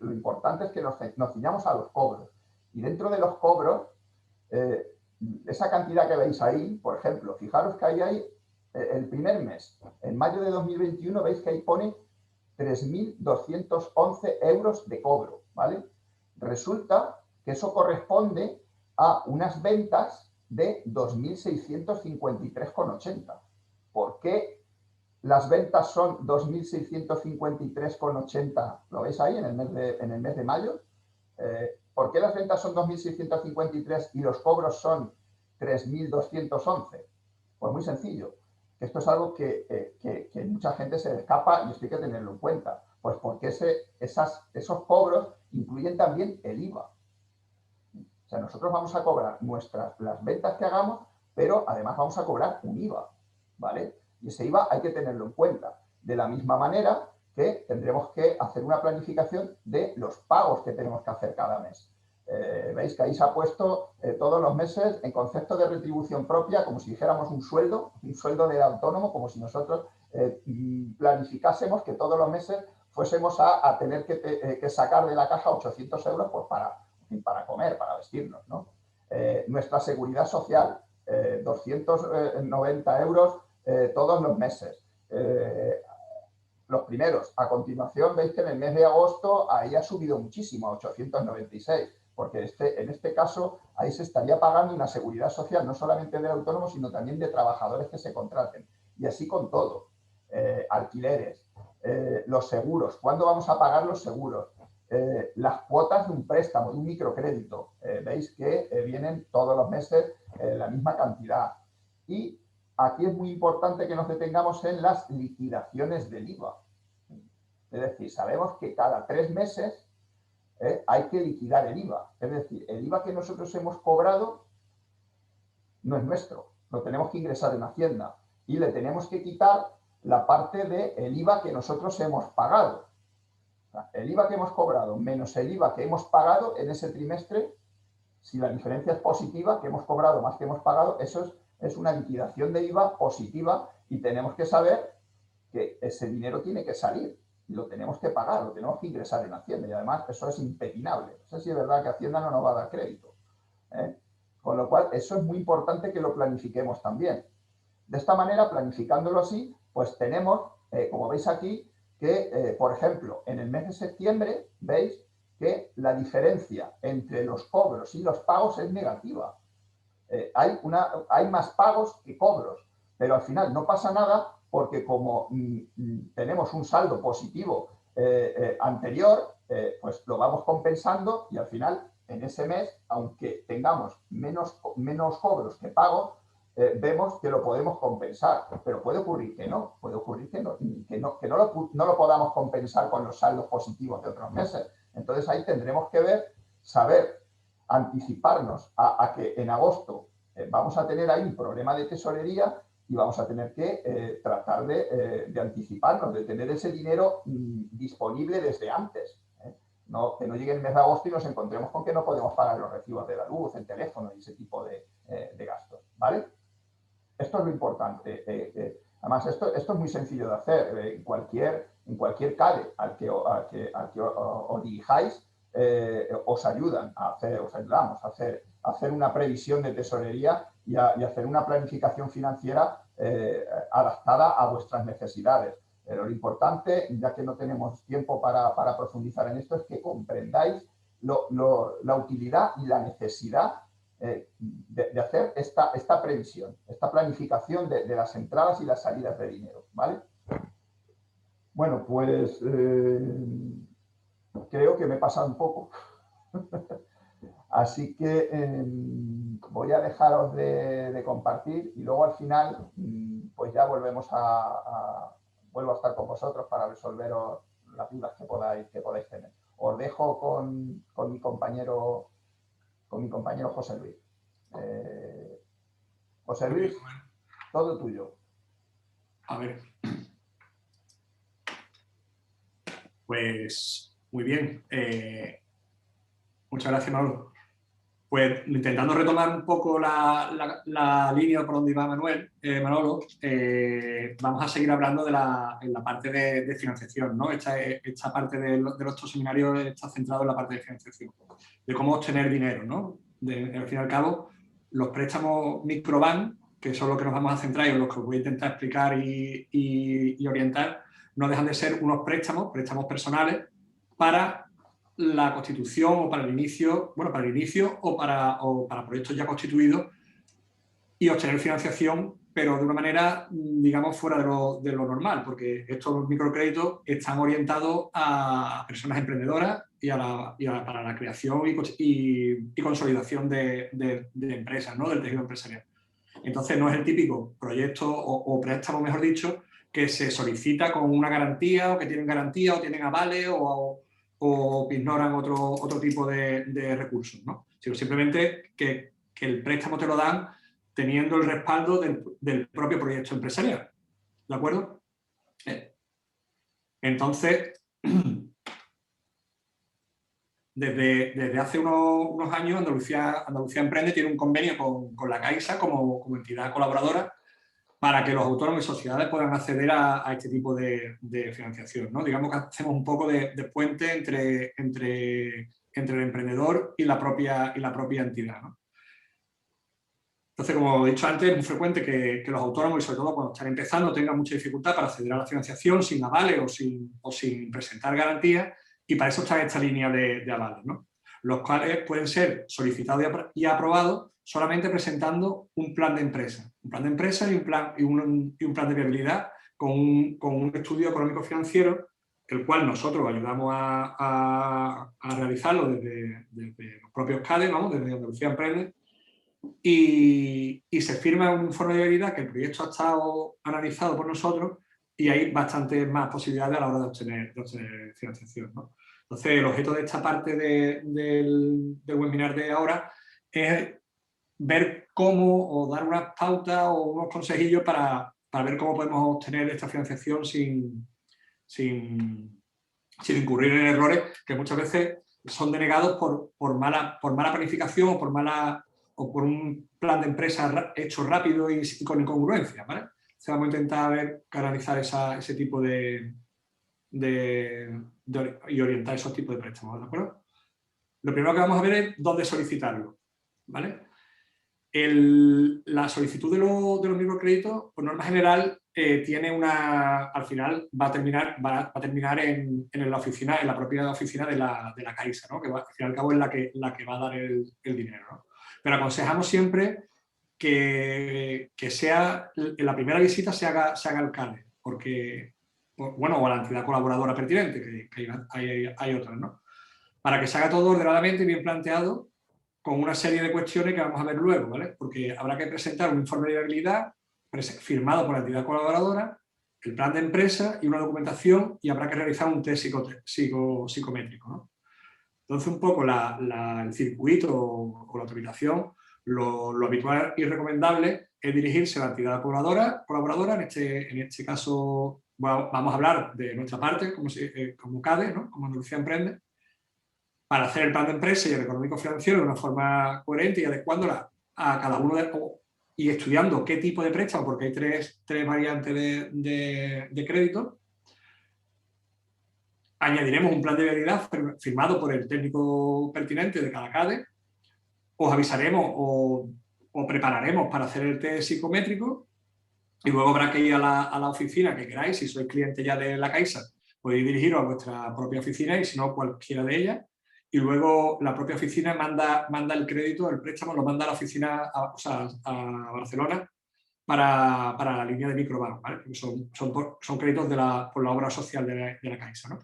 lo importante es que nos ciñamos a los cobros. Y dentro de los cobros, esa cantidad que veis ahí, por ejemplo, fijaros que ahí hay el primer mes, en mayo de 2021, veis que ahí pone 3.211 euros de cobro, ¿vale? Resulta que eso corresponde a unas ventas de 2.653,80. ¿Por qué las ventas son 2.653,80? ¿Lo veis ahí en el mes de mayo? ¿Por qué las ventas son 2.653 y los cobros son 3.211? Pues muy sencillo. Esto es algo que mucha gente se le escapa y esto hay que tenerlo en cuenta. Pues porque esos cobros incluyen también el IVA. O sea, nosotros vamos a cobrar las ventas que hagamos, pero además vamos a cobrar un IVA, ¿vale? Y ese IVA hay que tenerlo en cuenta. De la misma manera que tendremos que hacer una planificación de los pagos que tenemos que hacer cada mes. Veis que ahí se ha puesto todos los meses en concepto de retribución propia, como si dijéramos un sueldo de autónomo, como si nosotros planificásemos que todos los meses fuésemos a tener que sacar de la caja 800 euros pues para comer, para vestirnos, ¿no? Nuestra seguridad social, 290 euros todos los meses. Los primeros. A continuación veis que en el mes de agosto ahí ha subido muchísimo, a 896. porque en este caso ahí se estaría pagando una seguridad social no solamente del autónomo, sino también de trabajadores que se contraten. Y así con todo, alquileres, los seguros, ¿cuándo vamos a pagar los seguros? Las cuotas de un préstamo, de un microcrédito, veis que vienen todos los meses la misma cantidad. Y aquí es muy importante que nos detengamos en las liquidaciones del IVA. Es decir, sabemos que cada 3 meses hay que liquidar el IVA. Es decir, el IVA que nosotros hemos cobrado no es nuestro, lo tenemos que ingresar en Hacienda y le tenemos que quitar la parte del IVA que nosotros hemos pagado. O sea, el IVA que hemos cobrado menos el IVA que hemos pagado en ese trimestre, si la diferencia es positiva, que hemos cobrado más que hemos pagado, eso es una liquidación de IVA positiva y tenemos que saber que ese dinero tiene que salir y lo tenemos que pagar, lo tenemos que ingresar en Hacienda y además eso es impepinable. No sé si es verdad que Hacienda no nos va a dar crédito. Con lo cual, eso es muy importante que lo planifiquemos también. De esta manera, planificándolo así, pues tenemos, como veis aquí, que, por ejemplo, en el mes de septiembre, veis que la diferencia entre los cobros y los pagos es negativa. Hay más pagos que cobros, pero al final no pasa nada porque como tenemos un saldo positivo anterior, pues lo vamos compensando y al final en ese mes, aunque tengamos menos cobros que pagos, vemos que lo podemos compensar, pero puede ocurrir que no, puede ocurrir que no lo podamos compensar con los saldos positivos de otros meses. Entonces ahí tendremos que saber anticiparnos a que en agosto vamos a tener ahí un problema de tesorería y vamos a tener que tratar de anticiparnos, de tener ese dinero disponible desde antes. Que no llegue el mes de agosto y nos encontremos con que no podemos pagar los recibos de la luz, el teléfono y ese tipo de gastos, ¿vale? Esto es lo importante. Además, esto es muy sencillo de hacer. En cualquier CADE al que os dirijáis, os ayudamos a hacer una previsión de tesorería y hacer una planificación financiera adaptada a vuestras necesidades. Pero lo importante, ya que no tenemos tiempo para profundizar en esto, es que comprendáis la utilidad y la necesidad de hacer esta previsión, esta planificación de las entradas y las salidas de dinero, ¿vale? Bueno, pues creo que me he pasado un poco. Así que voy a dejaros de compartir y luego al final pues ya vuelvo a estar con vosotros para resolveros las dudas que podáis tener. Os dejo con mi compañero José Luis. José Luis, todo tuyo. A ver. Pues muy bien. Muchas gracias, Manolo. Pues intentando retomar un poco la línea por donde iba Manolo, vamos a seguir hablando en la parte de financiación, ¿no? Esta parte de nuestros seminarios está centrado en la parte de financiación, de cómo obtener dinero, ¿no? Al fin y al cabo, los préstamos microbank, que son los que nos vamos a centrar y en los que os voy a intentar explicar y orientar, no dejan de ser unos préstamos personales para la constitución o para el inicio, o para proyectos ya constituidos y obtener financiación, pero de una manera, digamos, fuera de lo normal, porque estos microcréditos están orientados a personas emprendedoras y para la creación y consolidación de empresas, ¿no? Del tejido empresarial. Entonces, no es el típico proyecto o préstamo, mejor dicho, que se solicita con una garantía o que tienen garantía o tienen avales o ignoran otro tipo de recursos, ¿no? Sino simplemente que el préstamo te lo dan teniendo el respaldo del propio proyecto empresarial. ¿De acuerdo? Entonces, desde hace unos años, Andalucía Emprende tiene un convenio con la Caixa como entidad colaboradora para que los autónomos y sociedades puedan acceder a este tipo de financiación, ¿no? Digamos que hacemos un poco de puente entre el emprendedor y la propia entidad, ¿no? Entonces, como he dicho antes, es muy frecuente que los autónomos, y sobre todo cuando están empezando, tengan mucha dificultad para acceder a la financiación sin avales o sin presentar garantías, y para eso está esta línea de avales, ¿no? los cuales pueden ser solicitados y aprobados solamente presentando un plan de empresa. Un plan de empresa y un plan de viabilidad con un estudio económico-financiero, el cual nosotros ayudamos a realizarlo desde los propios CADE, vamos, desde Andalucía Emprende, y se firma un informe de viabilidad que el proyecto ha estado analizado por nosotros y hay bastantes más posibilidades a la hora de obtener financiación, ¿no? Entonces, el objeto de esta parte del webinar de ahora es ver cómo, o dar unas pautas o unos consejillos para ver cómo podemos obtener esta financiación sin incurrir en errores que muchas veces son denegados por mala planificación o por un plan de empresa hecho rápido y con incongruencia, ¿vale? Entonces vamos a intentar canalizar ese tipo y orientar esos tipos de préstamos, ¿de acuerdo? Lo primero que vamos a ver es dónde solicitarlo, ¿vale? La solicitud de los microcréditos, por norma general, al final va a terminar en la oficina, en la propia oficina de la Caixa, ¿no? Que al fin y al cabo es la que va a dar el dinero, ¿no? Pero aconsejamos siempre que sea, en la primera visita se haga al CADE, porque, bueno, o a la entidad colaboradora pertinente, que hay otras, ¿no? Para que se haga todo ordenadamente y bien planteado, con una serie de cuestiones que vamos a ver luego, ¿vale? Porque habrá que presentar un informe de viabilidad firmado por la entidad colaboradora, el plan de empresa y una documentación, y habrá que realizar un test psicométrico, ¿no? Entonces, un poco el circuito o la autorización, lo habitual y recomendable es dirigirse a la entidad colaboradora. En este caso vamos a hablar de nuestra parte, como CADE, ¿no? Como Andalucía Emprende, para hacer el plan de empresa y el económico financiero de una forma coherente y adecuándola a cada uno y estudiando qué tipo de préstamo, porque hay tres variantes de crédito. Añadiremos un plan de viabilidad firmado por el técnico pertinente de cada CADE. Os avisaremos o prepararemos para hacer el test psicométrico y luego habrá que ir a la oficina que queráis. Si sois cliente ya de la Caixa, podéis dirigiros a vuestra propia oficina y si no, cualquiera de ellas. Y luego la propia oficina manda el crédito, el préstamo, lo manda a la oficina, a Barcelona, para la línea de microbanco, ¿vale? Porque son créditos por la obra social de la Caixa, ¿no?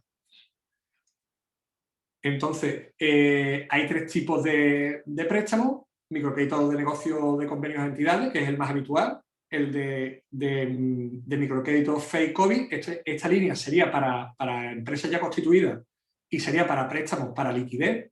Entonces, hay tres tipos de préstamos: microcréditos de negocio de convenios de entidades, que es el más habitual, el de microcréditos FEI COVID. Esta línea sería para empresas ya constituidas y sería para préstamos para liquidez,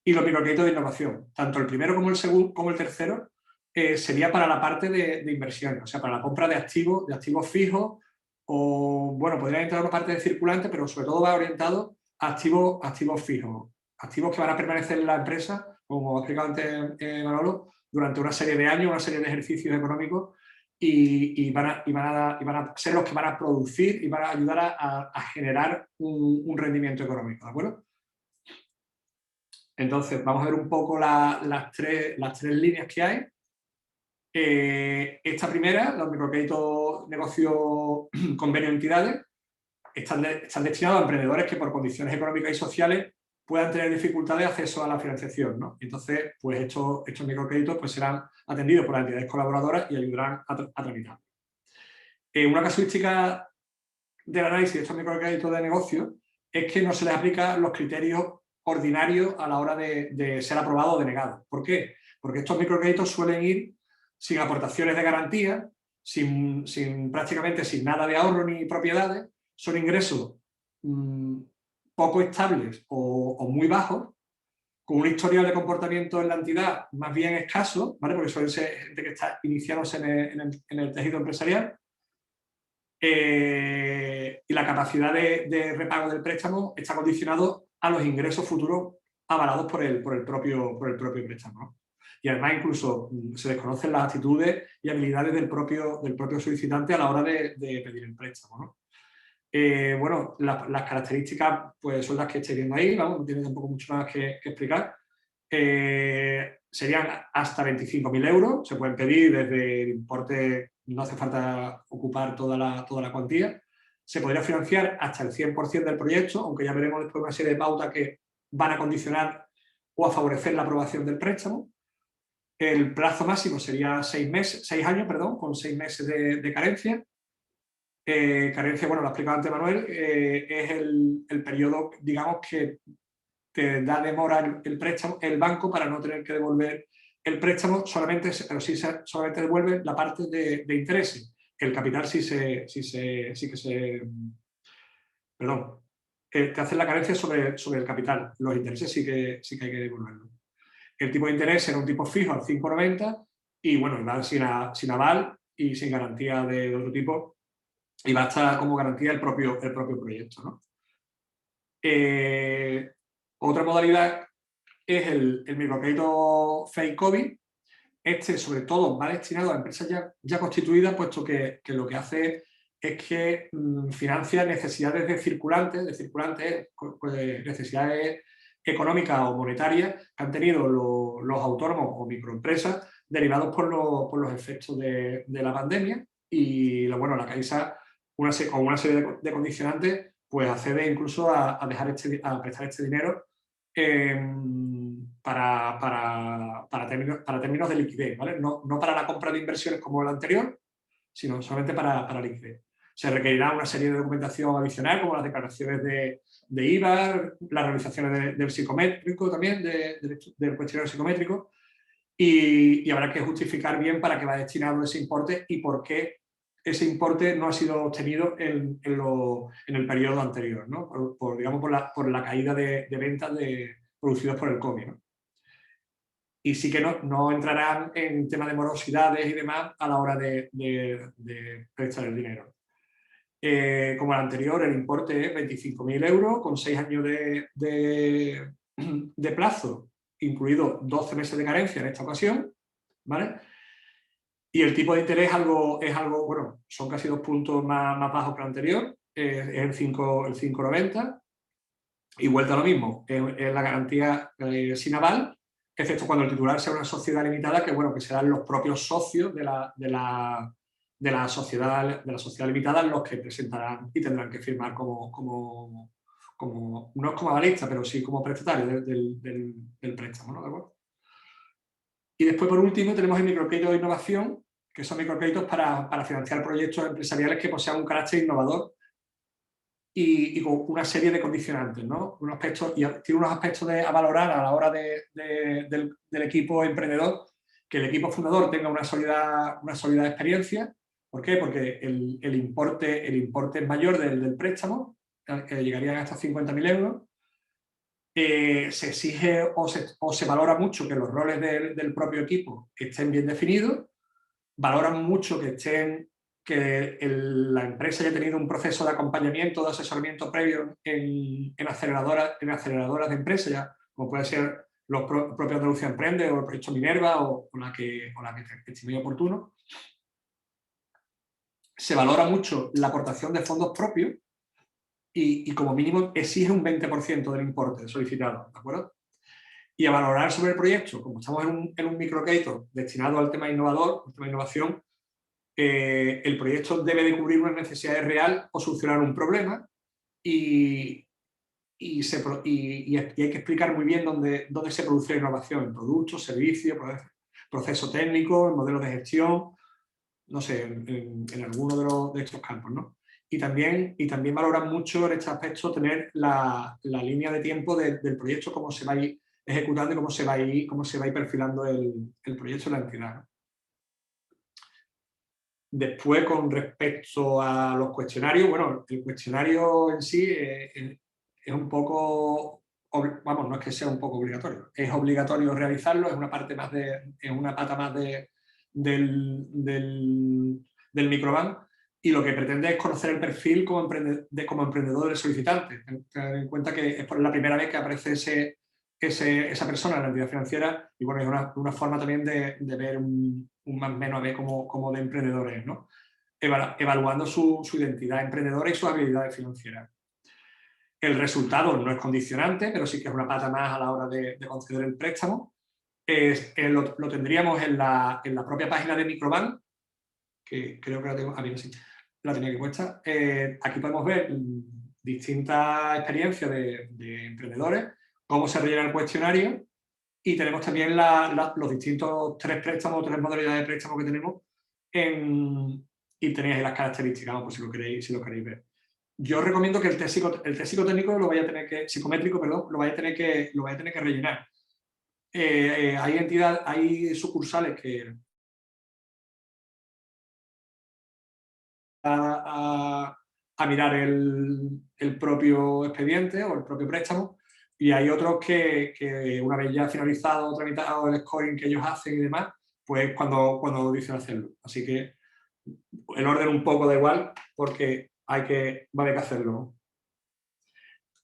y los microcréditos de innovación, tanto el primero como el segundo, como el tercero, sería para la parte de inversiones, o sea, para la compra de activos fijos, o, bueno, podría entrar una parte de circulante, pero sobre todo va orientado a activos fijos, activos que van a permanecer en la empresa, como ha explicado antes Manolo, durante una serie de años, una serie de ejercicios económicos, y van a ser los que van a producir y van a ayudar a generar un rendimiento económico, ¿de acuerdo? Entonces, vamos a ver un poco las tres líneas que hay. Esta primera, los microcréditos negocio convenio entidades, están destinados a emprendedores que por condiciones económicas y sociales puedan tener dificultades de acceso a la financiación, ¿no? Entonces, pues estos microcréditos pues serán atendidos por las entidades colaboradoras y ayudarán a tramitar. Una casuística del análisis de estos microcréditos de negocio es que no se les aplica los criterios ordinarios a la hora de ser aprobados o denegados. ¿Por qué? Porque estos microcréditos suelen ir sin aportaciones de garantía, prácticamente sin nada de ahorro ni propiedades. Son ingresos poco estables o muy bajos, con un historial de comportamiento en la entidad más bien escaso, ¿vale? Porque suelen ser gente que está iniciándose en el tejido empresarial. Y la capacidad de repago del préstamo está condicionado a los ingresos futuros avalados por el propio préstamo, ¿no? Y además incluso se desconocen las actitudes y habilidades del propio solicitante a la hora de pedir el préstamo, ¿no? Bueno, las características pues, son las que estáis viendo ahí, ¿no? No tiene tampoco mucho más que explicar. Serían hasta 25.000 euros, se pueden pedir desde el importe, no hace falta ocupar toda la cuantía. Se podría financiar hasta el 100% del proyecto, aunque ya veremos después una serie de pautas que van a condicionar o a favorecer la aprobación del préstamo. El plazo máximo sería 6 años, con 6 meses de carencia. Carencia, bueno, lo ha explicado antes Manuel, es el periodo, digamos, que te da demora el préstamo, el banco, para no tener que devolver el préstamo, pero sí solamente devuelve la parte de intereses. El capital te hace la carencia sobre el capital. Los intereses sí que hay que devolverlo. El tipo de interés era un tipo fijo al 5,90 y bueno, va sin aval y sin garantía de otro tipo, y va a estar como garantía el propio proyecto, ¿no? Otra modalidad es el microcrédito fake COVID. Este, sobre todo, va destinado a empresas ya constituidas, puesto que lo que hace es que financia necesidades de circulantes, necesidades económicas o monetarias que han tenido los autónomos o microempresas derivados por los efectos de la pandemia. Y la Caixa, con una serie de condicionantes, pues accede incluso a prestar este dinero para términos de liquidez, ¿vale? No para la compra de inversiones como la anterior, sino solamente para liquidez. Se requerirá una serie de documentación adicional, como las declaraciones de IVA, las realizaciones del psicométrico también, del cuestionario psicométrico, y habrá que justificar bien para qué va destinado ese importe y por qué ese importe no ha sido obtenido en el periodo anterior, ¿no? por la caída de ventas producidas por el COVID, ¿no? Y sí que no entrarán en temas de morosidades y demás a la hora de prestar el dinero. Como el anterior, el importe es 25.000 euros con 6 años de plazo, incluido 12 meses de carencia en esta ocasión, ¿vale? Y el tipo de interés es algo bueno, son casi 2 puntos más bajos que el anterior, es el 5,90, y vuelta a lo mismo, es la garantía sin aval, excepto cuando el titular sea una sociedad limitada, que serán los propios socios de la sociedad limitada los que presentarán y tendrán que firmar no es como avalista, pero sí como prestatario del préstamo, ¿no? ¿De acuerdo? Y después, por último, tenemos el microcrédito de innovación, que son microcréditos para financiar proyectos empresariales que posean un carácter innovador y con una serie de condicionantes, ¿no? Tiene unos aspectos a valorar a la hora del equipo emprendedor, que el equipo fundador tenga una sólida experiencia. ¿Por qué? Porque el importe es mayor del préstamo, que llegarían hasta 50.000 euros. Se exige o se valora mucho que los roles del propio equipo estén bien definidos, valoran mucho que la empresa haya tenido un proceso de acompañamiento, de asesoramiento previo en aceleradoras de empresas, como puede ser los propios Andalucía Emprende o el proyecto Minerva o la que estime oportuno. Se valora mucho la aportación de fondos propios y como mínimo exige un 20% del importe solicitado, ¿de acuerdo? Y a valorar sobre el proyecto, como estamos en un microcrédito destinado al tema innovador, al tema de innovación, el proyecto debe de cubrir una necesidad real o solucionar un problema y hay que explicar muy bien dónde se produce la innovación, en productos, servicios, proceso técnico, en modelos de gestión, no sé, en alguno de estos campos, ¿no? Y también valoran mucho en este aspecto tener la línea de tiempo del proyecto, cómo se va a ir ejecutando y cómo se va a ir perfilando el proyecto de la entidad, ¿no? Después, con respecto a los cuestionarios, el cuestionario en sí es un poco, no es que sea un poco obligatorio, es obligatorio realizarlo, es una pata más del microbank, y lo que pretende es conocer el perfil como emprendedor del solicitante. Tener en cuenta que es por la primera vez que aparece esa persona en la entidad financiera, y es una forma también de ver un más o menos a ver como de emprendedores, ¿no? Evaluando su identidad emprendedora y sus habilidades financieras. El resultado no es condicionante, pero sí que es una pata más a la hora de conceder el préstamo. Lo tendríamos en la propia página de Microbank, que creo que la tengo, sí, la tenía que puesta. Aquí podemos ver distintas experiencias de emprendedores, cómo se rellena el cuestionario y tenemos también los distintos 3 préstamos, 3 modalidades de préstamo que tenemos y tenéis ahí las características, por si lo queréis ver. Yo recomiendo que el test psicotécnico psicométrico, lo vaya a tener que rellenar. Hay sucursales que a mirar el propio expediente o el propio préstamo, y hay otros que una vez ya finalizado o tramitado el scoring que ellos hacen y demás, pues cuando dicen hacerlo. Así que el orden un poco da igual porque va a haber que hacerlo.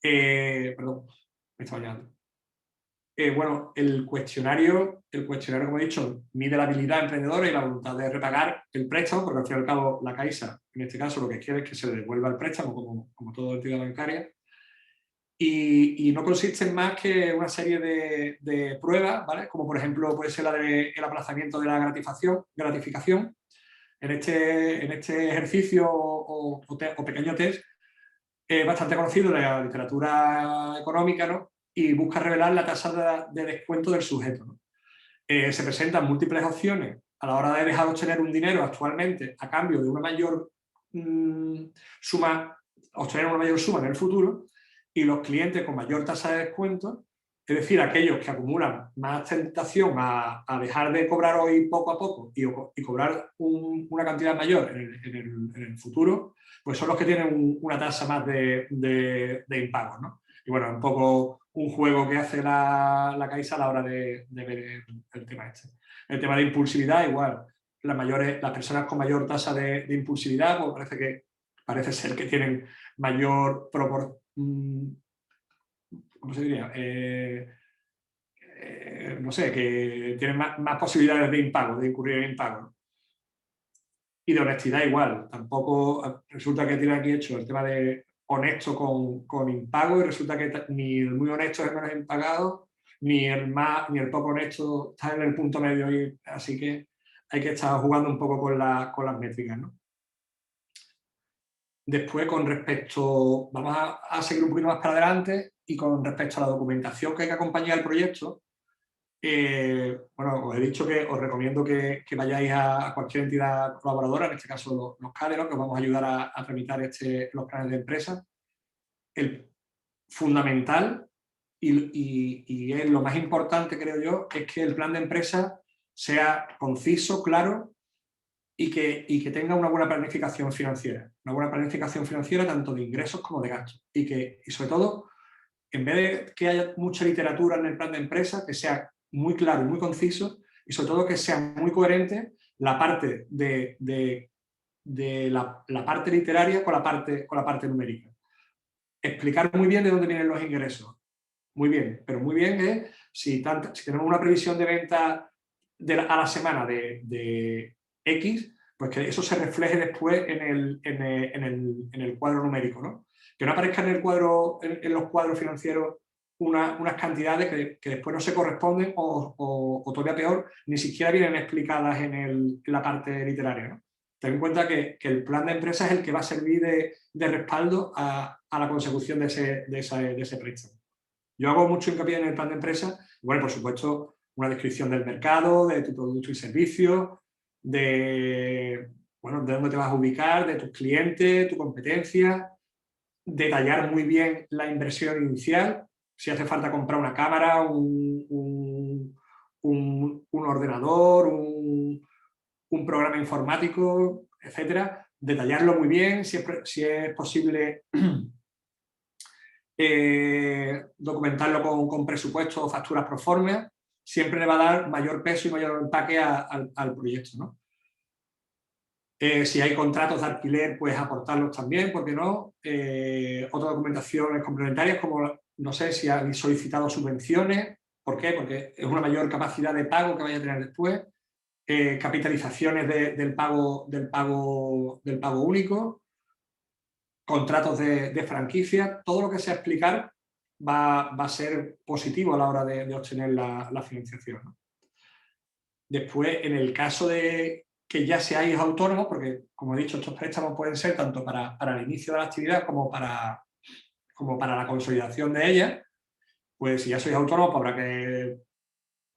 Perdón, me estaba llamando. Bueno, el cuestionario, como he dicho, mide la habilidad emprendedora y la voluntad de repagar el préstamo, porque al fin y al cabo la Caixa, en este caso, lo que quiere es que se le devuelva el préstamo, como toda entidad bancaria. Y no consiste en más que una serie de pruebas, ¿vale? Como por ejemplo puede ser la del aplazamiento de la gratificación. En este ejercicio o pequeño test es bastante conocido de la literatura económica, ¿no? Y busca revelar la tasa de descuento del sujeto, ¿no? Se presentan múltiples opciones a la hora de dejar de obtener un dinero actualmente a cambio de una mayor suma, obtener una mayor suma en el futuro, y los clientes con mayor tasa de descuento, es decir, aquellos que acumulan más tentación a dejar de cobrar hoy poco a poco y cobrar una cantidad mayor en el futuro, pues son los que tienen una tasa más de impagos, ¿no? Y bueno, un poco un juego que hace la Caixa a la hora de ver el tema este. El tema de impulsividad, igual. Las personas con mayor tasa de impulsividad, pues parece ser que tienen mayor ¿cómo se diría? No sé, que tienen más posibilidades de impago, de incurrir en impago, ¿no? Y de honestidad igual. Tampoco resulta que tiene aquí hecho el tema de honesto con impago, y resulta que ni el muy honesto es el menos impagado, ni el poco honesto está en el punto medio. Así que hay que estar jugando un poco con las métricas, ¿no? Después, vamos a seguir un poquito más para adelante, y con respecto a la documentación que hay que acompañar el proyecto, bueno, os he dicho que os recomiendo que vayáis a cualquier entidad colaboradora, en este caso los CADE, ¿no? Que os vamos a ayudar a tramitar los planes de empresa. El fundamental y es lo más importante, creo yo, es que el plan de empresa sea conciso, claro, y que tenga una buena planificación financiera. Una buena planificación financiera tanto de ingresos como de gastos. Y sobre todo, en vez de que haya mucha literatura en el plan de empresa, que sea muy claro y muy conciso, y sobre todo que sea muy coherente la parte la parte literaria con la parte numérica. Explicar muy bien de dónde vienen los ingresos. Muy bien, pero muy bien es si tenemos una previsión de venta a la semana de X, pues que eso se refleje después en el cuadro numérico, ¿no? Que no aparezcan en los cuadros financieros unas cantidades que después no se corresponden o todavía peor, ni siquiera vienen explicadas en la parte literaria, ¿no? Ten en cuenta que el plan de empresa es el que va a servir de respaldo a la consecución de ese préstamo. Yo hago mucho hincapié en el plan de empresa. Bueno, por supuesto, una descripción del mercado, de tu producto y servicio, de dónde te vas a ubicar, de tus clientes, tu competencia, detallar muy bien la inversión inicial, si hace falta comprar una cámara, un ordenador, un programa informático, etcétera, detallarlo muy bien, si es posible documentarlo con presupuestos o facturas pro forma, siempre le va a dar mayor peso y mayor empaque al proyecto, ¿no? Si hay contratos de alquiler, pues aportarlos también, ¿por qué no? Otras documentaciones complementarias, como no sé si habéis solicitado subvenciones. ¿Por qué? Porque es una mayor capacidad de pago que vaya a tener después. Capitalizaciones del pago único. Contratos de franquicia. Todo lo que sea explicar va a ser positivo a la hora de obtener la financiación, ¿no? Después, en el caso de que ya seáis autónomos, porque, como he dicho, estos préstamos pueden ser tanto para el inicio de la actividad como para la consolidación de ella, Pues si ya sois autónomos, pues habrá que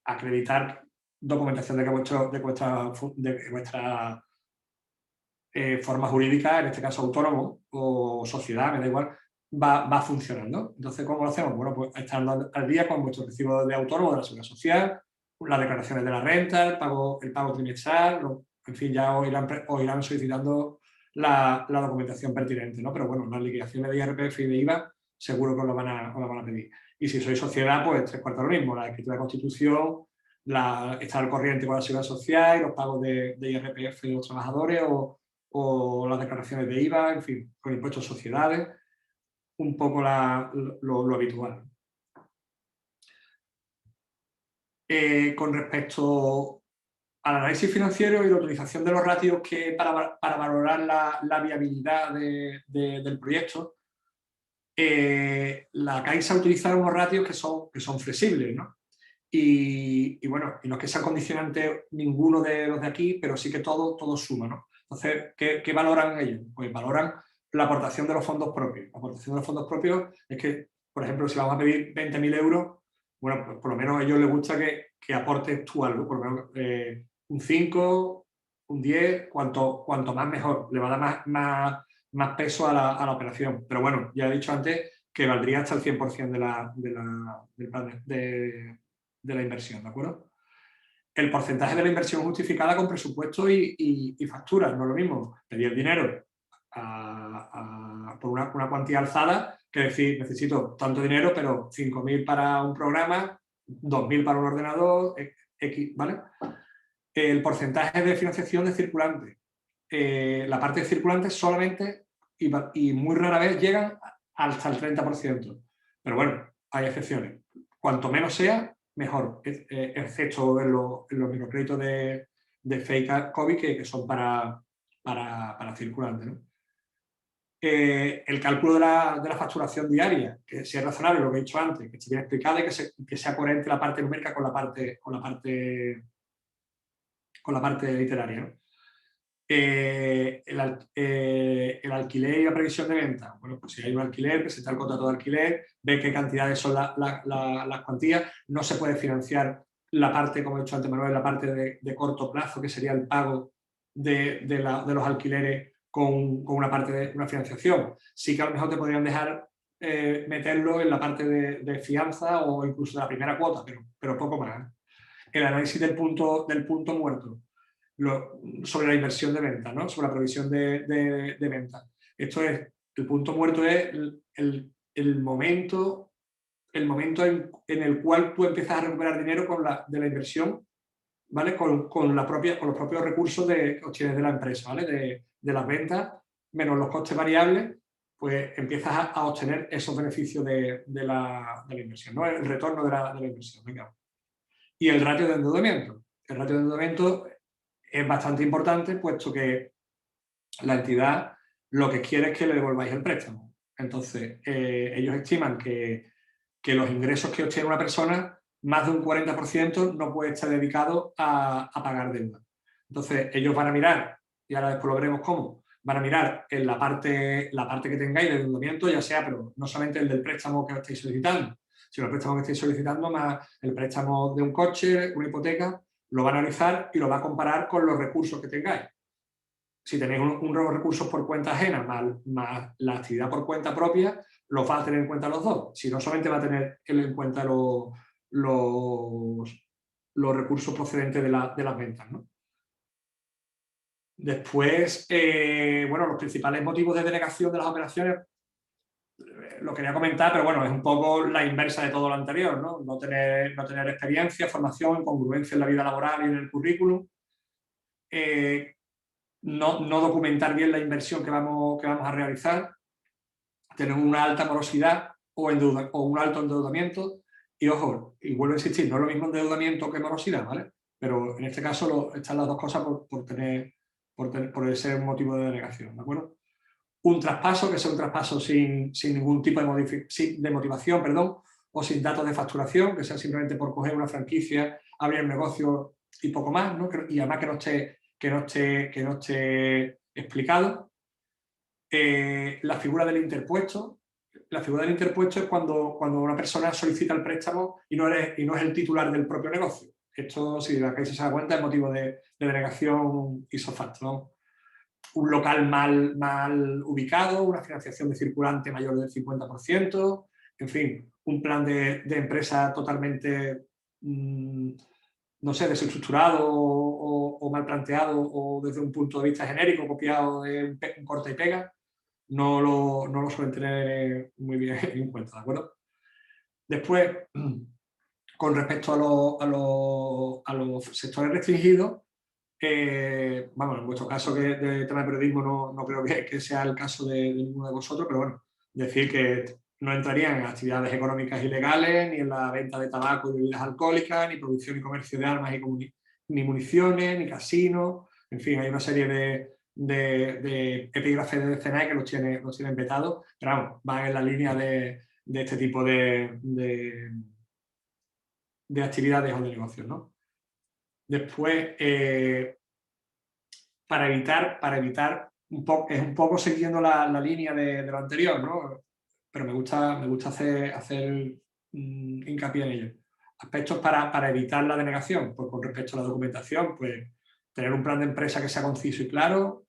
acreditar documentación de vuestra forma jurídica, en este caso autónomo o sociedad, me da igual, va funcionando. Entonces, ¿cómo lo hacemos? Bueno, pues estando al día con vuestro recibo de autónomo de la Seguridad Social, las declaraciones de la renta, el pago trimestral, en fin, ya os irán solicitando la documentación pertinente, ¿no? Pero bueno, las liquidaciones de IRPF y de IVA seguro que os lo van a pedir. Y si sois sociedad, pues 3/4 lo mismo, la escritura de constitución, estar al corriente con la Seguridad Social y los pagos de IRPF de los trabajadores o las declaraciones de IVA, en fin, con impuestos a sociedades, un poco lo habitual. Con respecto al análisis financiero y la utilización de los ratios para valorar la viabilidad del proyecto, la Caixa utiliza unos ratios que son flexibles, ¿no? Y bueno, y no es que sea condicionante ninguno de los de aquí, pero sí que todo suma, ¿no? Entonces, ¿qué valoran ellos? Pues valoran la aportación de los fondos propios. La aportación de los fondos propios es que, por ejemplo, si vamos a pedir 20.000 euros, bueno, pues por lo menos a ellos les gusta que aportes tú algo, por lo menos un 5, un 10, cuanto más mejor, le va a dar más peso a la operación. Pero bueno, ya he dicho antes que valdría hasta el 100% del plan de la inversión, ¿de acuerdo? El porcentaje de la inversión justificada con presupuesto y facturas, no es lo mismo pedir dinero por una cuantía alzada que decir, necesito tanto dinero, pero 5.000 para un programa, 2.000 para un ordenador, X, ¿vale? El porcentaje de financiación de circulante. La parte de circulante solamente y muy rara vez llegan hasta el 30%. Pero bueno, hay excepciones. Cuanto menos sea, mejor, excepto en los microcréditos de fake COVID que son para circulantes, ¿no? El cálculo de la facturación diaria, que sea razonable, lo que he dicho antes, que esté bien explicado y que sea coherente la parte numérica con la parte literaria, ¿no? El alquiler y la previsión de venta. Bueno, pues si hay un alquiler, presenta el contrato de alquiler, ve qué cantidades son las cuantías. No se puede financiar la parte, como he dicho antes, Manuel, la parte de corto plazo, que sería el pago de los alquileres con una parte de una financiación. Sí que a lo mejor te podrían dejar meterlo en la parte de fianza o incluso de la primera cuota, pero poco más. El análisis del punto muerto. Sobre la inversión de venta, ¿no? Sobre la previsión de venta. Esto es, el punto muerto es el momento en el cual tú empiezas a recuperar dinero de la inversión, ¿vale? Con los propios recursos que obtienes de la empresa, ¿vale? De las ventas, menos los costes variables, pues empiezas a obtener esos beneficios de la inversión, ¿no? El retorno de la inversión. Venga. Y el ratio de endeudamiento. El ratio de endeudamiento es bastante importante, puesto que la entidad lo que quiere es que le devolváis el préstamo. Entonces, ellos estiman que los ingresos que obtiene una persona, más de un 40% no puede estar dedicado a pagar deuda. Entonces, ellos van a mirar, y ahora después lo veremos cómo, van a mirar en la parte que tengáis de endeudamiento, ya sea, pero no solamente el del préstamo que estáis solicitando, sino el préstamo que estáis solicitando más el préstamo de un coche, una hipoteca, lo va a analizar y lo va a comparar con los recursos que tengáis. Si tenéis unos recursos por cuenta ajena más la actividad por cuenta propia, los va a tener en cuenta los dos. Si no, solamente va a tener en cuenta los recursos procedentes de las ventas, ¿no? Después, bueno, los principales motivos de denegación de las operaciones, lo quería comentar, pero bueno, es un poco la inversa de todo lo anterior, ¿no? No tener experiencia, formación, congruencia en la vida laboral y en el currículum. No documentar bien la inversión que vamos a realizar, tener una alta morosidad o un alto endeudamiento. Y ojo, y vuelvo a insistir, no es lo mismo endeudamiento que morosidad, ¿vale? Pero en este caso están las dos cosas por ser un motivo de denegación, ¿de acuerdo? Un traspaso, que sea un traspaso sin ningún tipo de motivación, perdón, o sin datos de facturación, que sea simplemente por coger una franquicia, abrir un negocio y poco más, ¿no? Y además que no esté explicado. La figura del interpuesto, la figura del interpuesto es cuando una persona solicita el préstamo y no es el titular del propio negocio. Esto, si la Caixa se da cuenta, es motivo de denegación ipso facto, ¿no? Un local mal ubicado, una financiación de circulante mayor del 50%, en fin, un plan de empresa totalmente, no sé, desestructurado o mal planteado o desde un punto de vista genérico, copiado de un corta y pega, no lo suelen tener muy bien en cuenta, ¿de acuerdo? Después, con respecto a los sectores restringidos, vamos, en vuestro caso que de tema de periodismo no creo que sea el caso de ninguno de vosotros, pero bueno, decir que no entrarían en actividades económicas ilegales, ni en la venta de tabaco y bebidas alcohólicas, ni producción y comercio de armas ni municiones, ni casinos, en fin, hay una serie de epígrafes de CNAE que los tienen vetados, pero vamos, van en la línea de este tipo de actividades o de negocios, ¿no? Después, para evitar es un poco siguiendo la línea de lo anterior, ¿no? Pero me gusta hacer hincapié en ello. Aspectos para evitar la denegación, pues con respecto a la documentación, pues tener un plan de empresa que sea conciso y claro,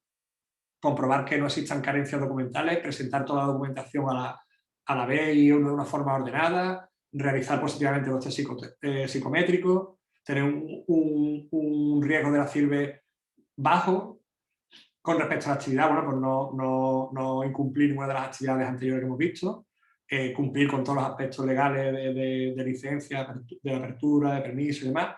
comprobar que no existan carencias documentales, presentar toda la documentación a la vez y de una forma ordenada, realizar positivamente los test psicométricos, tener un riesgo de la CIRBE bajo. Con respecto a la actividad, bueno, pues no incumplir ninguna de las actividades anteriores que hemos visto, cumplir con todos los aspectos legales de licencia, de apertura, de permiso y demás.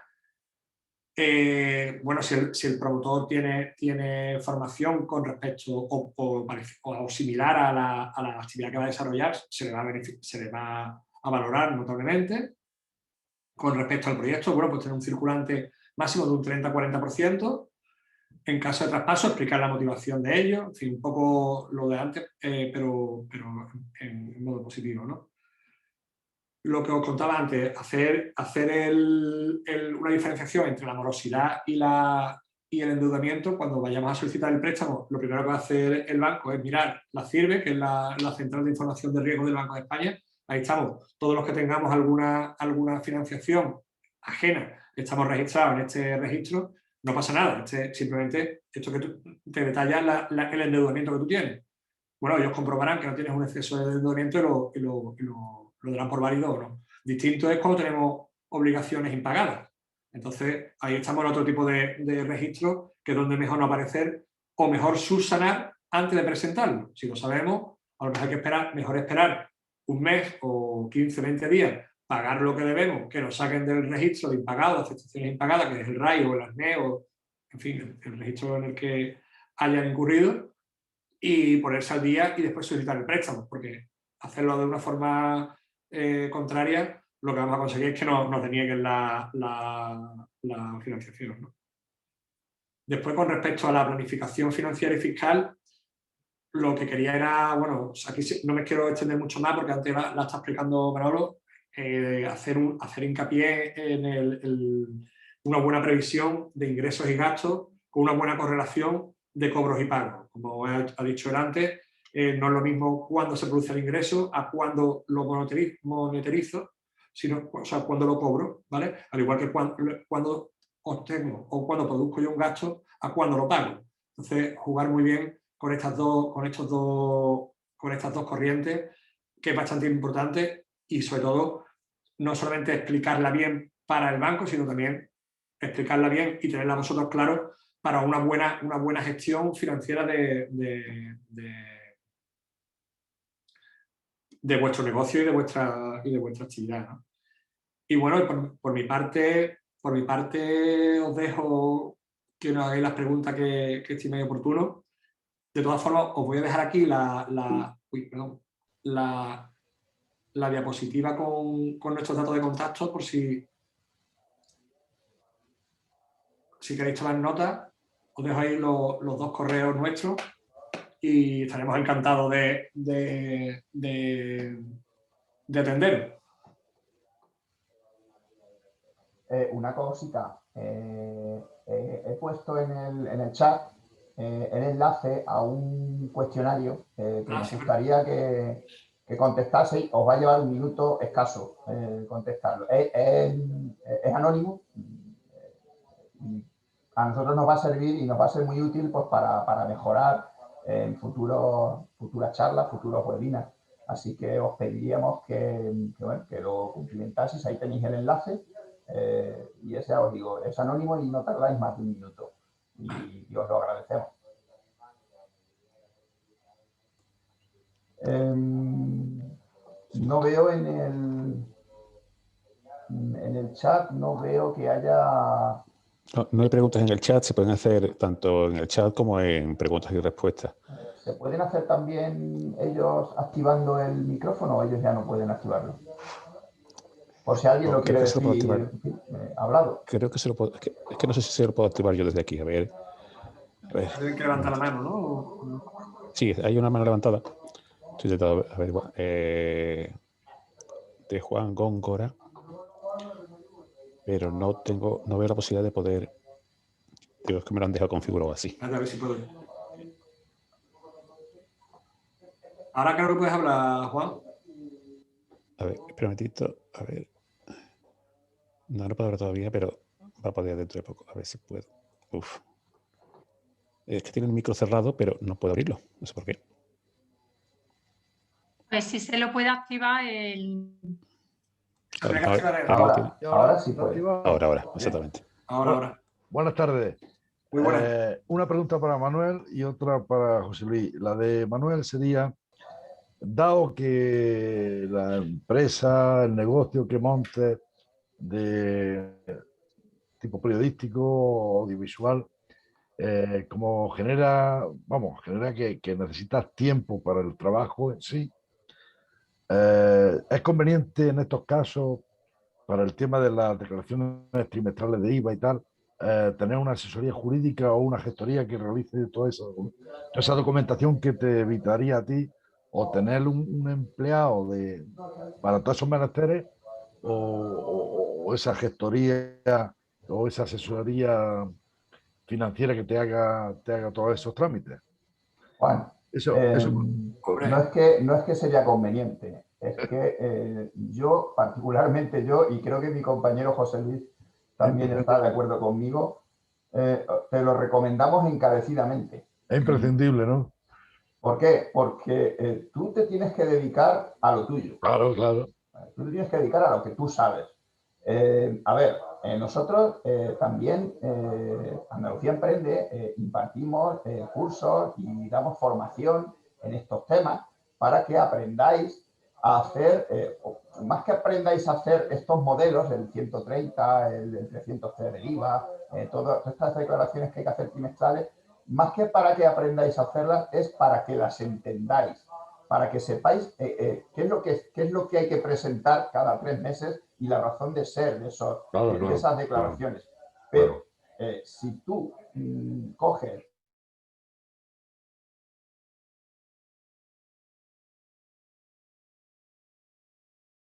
Bueno, si el promotor tiene formación con respecto o similar a la actividad que va a desarrollar, se le va a valorar notablemente. Con respecto al proyecto, bueno, pues tener un circulante máximo de un 30-40%. En caso de traspaso, explicar la motivación de ello, en fin, un poco lo de antes, pero en modo positivo, ¿no? Lo que os contaba antes, hacer una diferenciación entre la morosidad y el endeudamiento. Cuando vayamos a solicitar el préstamo, lo primero que va a hacer el banco es mirar la CIRBE, que es la Central de Información de Riesgo del Banco de España. Ahí estamos, todos los que tengamos alguna financiación ajena, estamos registrados en este registro. No pasa nada, simplemente esto que te detalla el endeudamiento que tú tienes. Bueno, ellos comprobarán que no tienes un exceso de endeudamiento y lo darán por válido o no. Distinto es cuando tenemos obligaciones impagadas. Entonces, ahí estamos en otro tipo de registro, que es donde mejor no aparecer o mejor subsanar antes de presentarlo. Si lo sabemos, a lo mejor hay que mejor esperar un mes o 15, 20 días, pagar lo que debemos, que nos saquen del registro de impagados, aceptaciones impagadas, que es el RAI o el ARNE, o, en fin, el registro en el que hayan incurrido, y ponerse al día y después solicitar el préstamo, porque hacerlo de una forma contraria, lo que vamos a conseguir es que nos denieguen la financiación, ¿no? Después, con respecto a la planificación financiera y fiscal, lo que quería era, bueno, aquí no me quiero extender mucho más porque antes la está explicando Manolo, hacer hincapié en una buena previsión de ingresos y gastos con una buena correlación de cobros y pagos. Como ha dicho él antes, no es lo mismo cuándo se produce el ingreso a cuándo lo monetarizo, sino, o sea, cuándo lo cobro, ¿vale? Al igual que cuando obtengo o cuando produzco yo un gasto, a cuándo lo pago. Entonces, jugar muy bien con estas dos corrientes, que es bastante importante, y sobre todo, no solamente explicarla bien para el banco, sino también explicarla bien y tenerla vosotros claro para una buena gestión financiera de vuestro negocio y de vuestra actividad, ¿no? Y bueno, por mi parte os dejo que nos hagáis las preguntas que estiméis oportuno. De todas formas, os voy a dejar aquí la diapositiva con nuestros datos de contacto, por si queréis tomar nota. Os dejo ahí los dos correos nuestros y estaremos encantados de atenderos. Una cosita, he puesto en el chat el enlace a un cuestionario que nos gustaría que contestaseis. Os va a llevar 1 minuto escaso contestarlo. Es anónimo. Y a nosotros nos va a servir y nos va a ser muy útil pues, para mejorar en futuras charlas, futuros webinars. Así que os pediríamos bueno, que lo cumplimentaseis. Ahí tenéis el enlace. Y ese, os digo, es anónimo y no tardáis más de 1 minuto. Y os lo agradecemos. No veo en el chat, no veo que haya... No hay preguntas en el chat, se pueden hacer tanto en el chat como en preguntas y respuestas. ¿Se pueden hacer también ellos activando el micrófono o ellos ya no pueden activarlo? Por si alguien lo quiere decir hablado. Creo que se lo puedo... Es que no sé si se lo puedo activar yo desde aquí. A ver. Tienen que levantar la mano, ¿no? Sí, hay una mano levantada. Estoy intentando averiguar. De Juan Góngora. Pero no veo la posibilidad de poder... Digo, es que me lo han dejado configurado así. A ver si puedo. Ahora creo que puedes hablar, Juan. A ver, espera un momentito. A ver. No puedo hablar todavía, pero va a poder dentro de poco. A ver si puedo. Uf. Es que tiene el micro cerrado, pero no puedo abrirlo. No sé por qué. Pues si se lo puede activar el... Ahora sí puede. Ahora, exactamente. Ahora. Buenas tardes. Muy buenas. Una pregunta para Manuel y otra para José Luis. La de Manuel sería, dado que la empresa, el negocio que montes de tipo periodístico o audiovisual, como genera que necesitas tiempo para el trabajo en sí, ¿es conveniente en estos casos, para el tema de las declaraciones trimestrales de IVA y tal, tener una asesoría jurídica o una gestoría que realice toda esa documentación que te evitaría a ti, o tener un empleado para todos esos menesteres, o esa gestoría o esa asesoría financiera que te haga todos esos trámites? Juan, no es que sería conveniente, es que particularmente yo, y creo que mi compañero José Luis también está de acuerdo conmigo, te lo recomendamos encarecidamente. Es imprescindible, ¿no? ¿Por qué? Porque tú te tienes que dedicar a lo tuyo. Claro, claro. Tú te tienes que dedicar a lo que tú sabes. A ver, nosotros también, Andalucía Emprende, impartimos cursos y damos formación en estos temas para que aprendáis a hacer, más que aprendáis a hacer estos modelos, el 130, el 300C del IVA, todas estas declaraciones que hay que hacer trimestrales, más que para que aprendáis a hacerlas, es para que las entendáis, para que sepáis qué es lo que hay que presentar cada 3 meses y la razón de ser de esas declaraciones. Pero si tú coges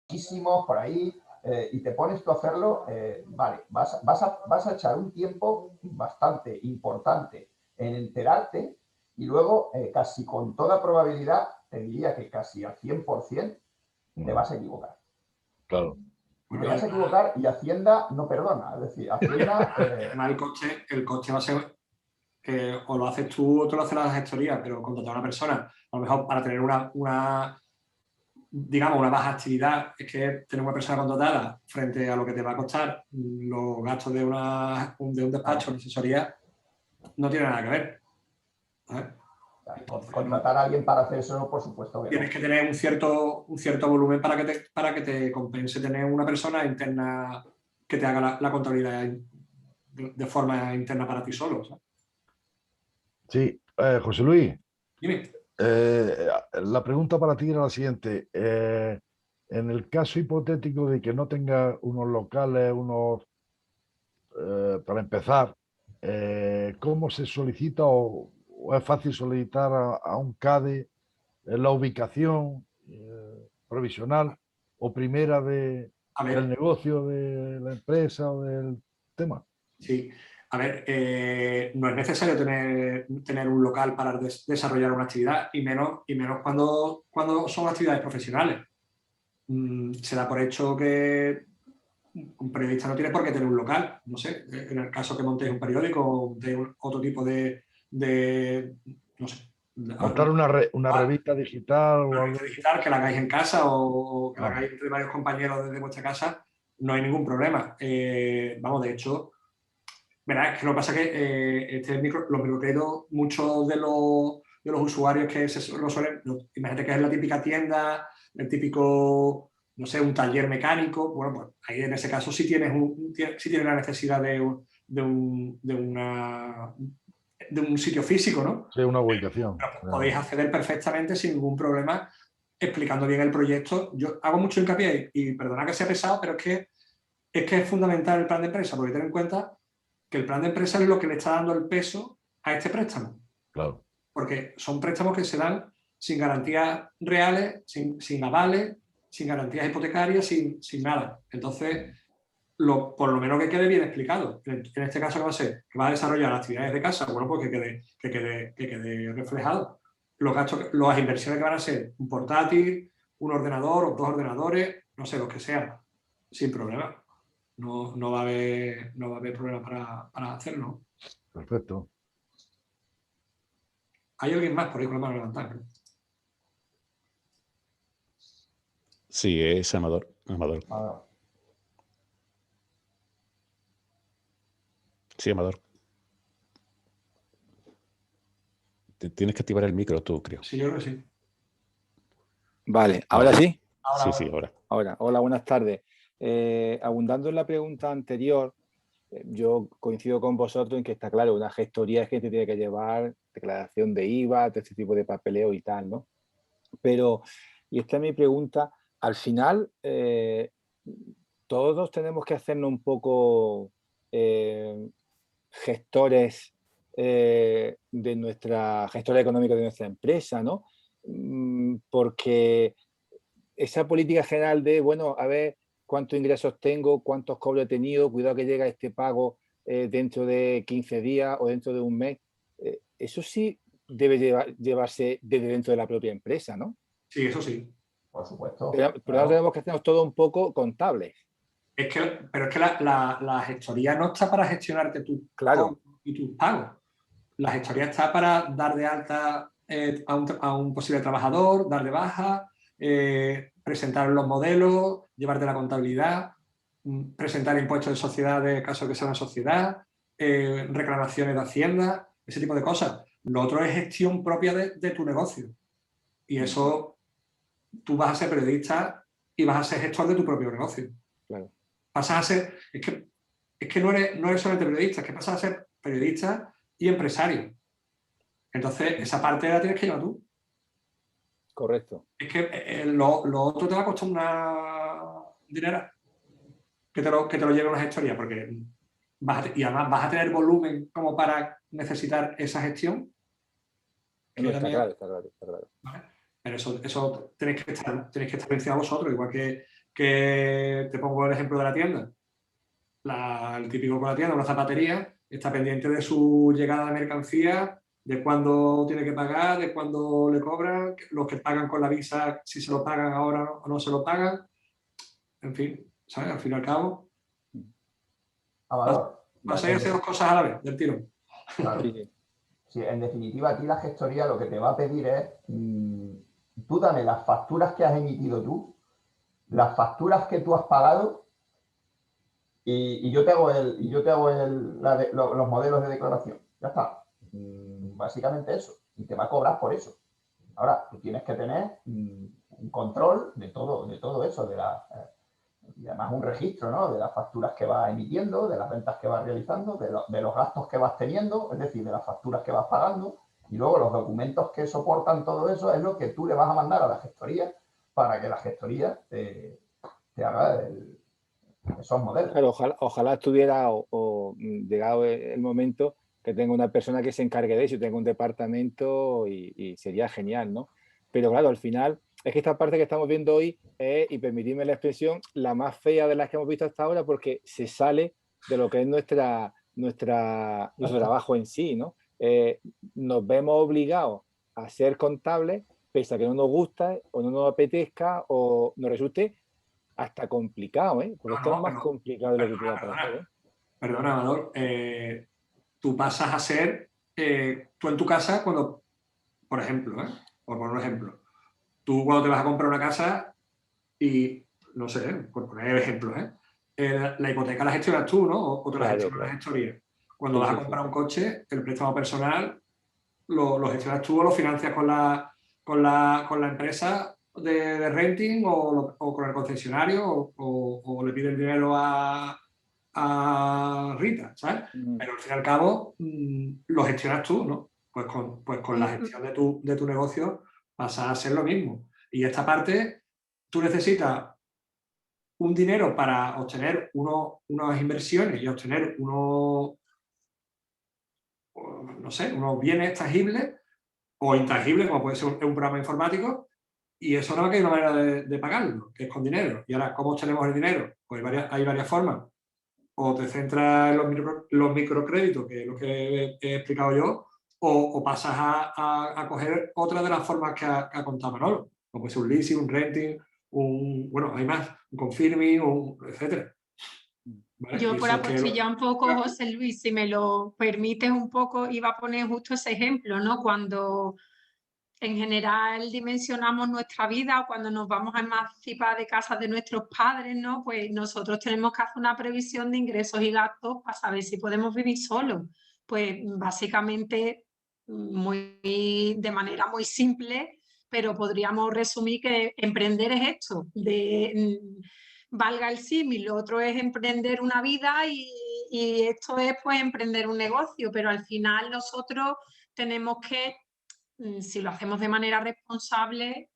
muchísimos por ahí y te pones tú a hacerlo, vale, vas a echar un tiempo bastante importante en enterarte y luego casi con toda probabilidad, te diría que casi al 100%, te vas a equivocar. Claro. Y te vas a equivocar y Hacienda no perdona. Es decir, Hacienda... Además, el coche va a ser que o lo haces tú o te lo hace la gestoría, pero contratar a una persona, a lo mejor para tener una baja actividad, es que tener una persona contratada frente a lo que te va a costar los gastos de un despacho, una asesoría, no tiene nada que ver. Contratar a alguien para hacer eso, por supuesto que tienes que tener un cierto volumen para que te compense tener una persona interna que te haga la contabilidad de forma interna para ti solo, ¿sabes? Sí, José Luis. Dime. La pregunta para ti era la siguiente. En el caso hipotético de que no tenga unos locales, para empezar, ¿cómo se solicita o es fácil solicitar a un CADE la ubicación provisional o primera del negocio de la empresa o del tema? Sí, A ver, no es necesario tener un local para desarrollar una actividad, y menos cuando son actividades profesionales. Se da por hecho que un periodista no tiene por qué tener un local. No sé, en el caso que montéis un periódico o montéis otro tipo de no sé. Montar una revista digital o algo. Digital, que la hagáis en casa o que la Ah. hagáis entre varios compañeros desde vuestra casa, no hay ningún problema. Vamos, de hecho, verás, es que lo que pasa es que los microcréditos, muchos de los usuarios que lo suelen, imagínate que es la típica tienda, el típico, no sé, un taller mecánico, bueno, pues ahí en ese caso sí tienes la necesidad de un sitio físico, ¿no? Sí, una ubicación. Pero podéis acceder perfectamente sin ningún problema explicando bien el proyecto. Yo hago mucho hincapié y perdona que sea pesado, pero es que es fundamental el plan de empresa, porque ten en cuenta que el plan de empresa es lo que le está dando el peso a este préstamo. Claro. Porque son préstamos que se dan sin garantías reales, sin avales, sin garantías hipotecarias, sin nada. Entonces, por lo menos que quede bien explicado. En este caso, ¿qué va a ser? Que va a desarrollar actividades de casa, bueno, pues que quede reflejado. Los gastos, las inversiones que van a ser un portátil, un ordenador o 2 ordenadores, no sé, los que sean, sin problema. No va a haber problema para hacerlo. Perfecto. ¿Hay alguien más por ahí con la mano levantada? Sí, es Amador. Sí, Amador. Tienes que activar el micro tú, creo. Sí, yo creo que sí. Vale, ¿ahora sí? Sí, ahora. Hola, buenas tardes. Abundando en la pregunta anterior, yo coincido con vosotros en que está claro, una gestoría es que te tiene que llevar declaración de IVA, todo este tipo de papeleo y tal, ¿no? Pero, y esta es mi pregunta, al final, todos tenemos que hacernos un poco gestores gestores económicos de nuestra empresa, ¿no? Porque esa política general de, bueno, a ver cuántos ingresos tengo, cuántos cobros he tenido, cuidado que llega este pago dentro de 15 días o dentro de un mes, eso sí debe llevarse desde dentro de la propia empresa, ¿no? Sí, eso sí. Por supuesto. Pero claro. ahora tenemos que hacernos todo un poco contables. Pero es que la gestoría no está para gestionarte tus Claro. y tus pagos. La gestoría está para dar de alta a un posible trabajador, dar de baja, presentar los modelos, llevarte la contabilidad, presentar impuestos de sociedades en caso de que sea una sociedad, reclamaciones de Hacienda, ese tipo de cosas. Lo otro es gestión propia de tu negocio. Y eso, tú vas a ser periodista y vas a ser gestor de tu propio negocio. Claro. Pasas a ser, es que no eres solamente periodista, es que pasas a ser periodista y empresario. Entonces, esa parte la tienes que llevar tú. Correcto. Es que lo otro te va a costar una dinero que te lo lleve una gestoría, porque y además vas a tener volumen como para necesitar esa gestión. No, está claro. ¿Vale? Pero eso tenéis que estar encima vosotros, igual que te pongo el ejemplo de la tienda. El típico con la tienda, una zapatería, está pendiente de su llegada de mercancía, de cuándo tiene que pagar, de cuándo le cobran, los que pagan con la Visa, si se lo pagan ahora o no se lo pagan. En fin, ¿sabes? Al fin y al cabo, vas a hacer 2 cosas a la vez, del tirón. Claro. Sí, en definitiva, aquí la gestoría lo que te va a pedir es, tú dame las facturas que has emitido tú, las facturas que tú has pagado, y yo te hago los modelos de declaración. Ya está. Básicamente eso. Y te va a cobrar por eso. Ahora, tú tienes que tener un control de todo eso, y además un registro, ¿no? De las facturas que vas emitiendo, de las ventas que vas realizando, de los gastos que vas teniendo, es decir, de las facturas que vas pagando, y luego los documentos que soportan todo eso es lo que tú le vas a mandar a la gestoría para que la gestoría te haga esos modelos. Claro, ojalá estuviera llegado el momento que tenga una persona que se encargue de eso, tenga un departamento y sería genial, ¿no? Pero claro, al final es que esta parte que estamos viendo hoy es, y permitidme la expresión, la más fea de las que hemos visto hasta ahora porque se sale de lo que es nuestro trabajo en sí, ¿no? Nos vemos obligados a ser contables, pese a que no nos gusta o no nos apetezca o nos resulte hasta complicado, ¿eh? Porque esto es más complicado de lo que pueda parecer, ¿eh? Perdona, Amador. Tú pasas a ser, tú en tu casa, cuando, por ejemplo, por poner un ejemplo, tú cuando te vas a comprar una casa y, no sé, por poner ejemplos, la hipoteca la gestionas tú, ¿no? O te la gestionas la gestoría. Cuando vas a comprar un coche, el préstamo personal lo gestionas tú o lo financias con la empresa de renting o con el concesionario o le pides el dinero a Rita, ¿sabes? Pero al fin y al cabo lo gestionas tú, ¿no? Pues con la gestión de tu negocio pasa a ser lo mismo. Y esta parte, tú necesitas un dinero para obtener unas inversiones y obtener no sé, unos bienes tangibles o intangibles, como puede ser un programa informático, y eso no hay una manera de pagarlo, que es con dinero. Y ahora, ¿cómo obtenemos el dinero? Pues hay varias formas. O te centras en los microcréditos, que es lo que he explicado yo, o pasas a coger otra de las formas que ha contado Manolo, como puede ser un leasing, un renting, bueno, hay más, un confirming, etc. ¿Vale? Yo por apostillar un poco, José Luis, si me lo permites un poco, iba a poner justo ese ejemplo, ¿no? Cuando en general dimensionamos nuestra vida, cuando nos vamos a emancipar de casa de nuestros padres, ¿no? Pues nosotros tenemos que hacer una previsión de ingresos y gastos para saber si podemos vivir solos. Pues básicamente de manera muy simple, pero podríamos resumir que emprender es esto, valga el símil, lo otro es emprender una vida y esto es pues emprender un negocio, pero al final nosotros tenemos que, si lo hacemos de manera responsable,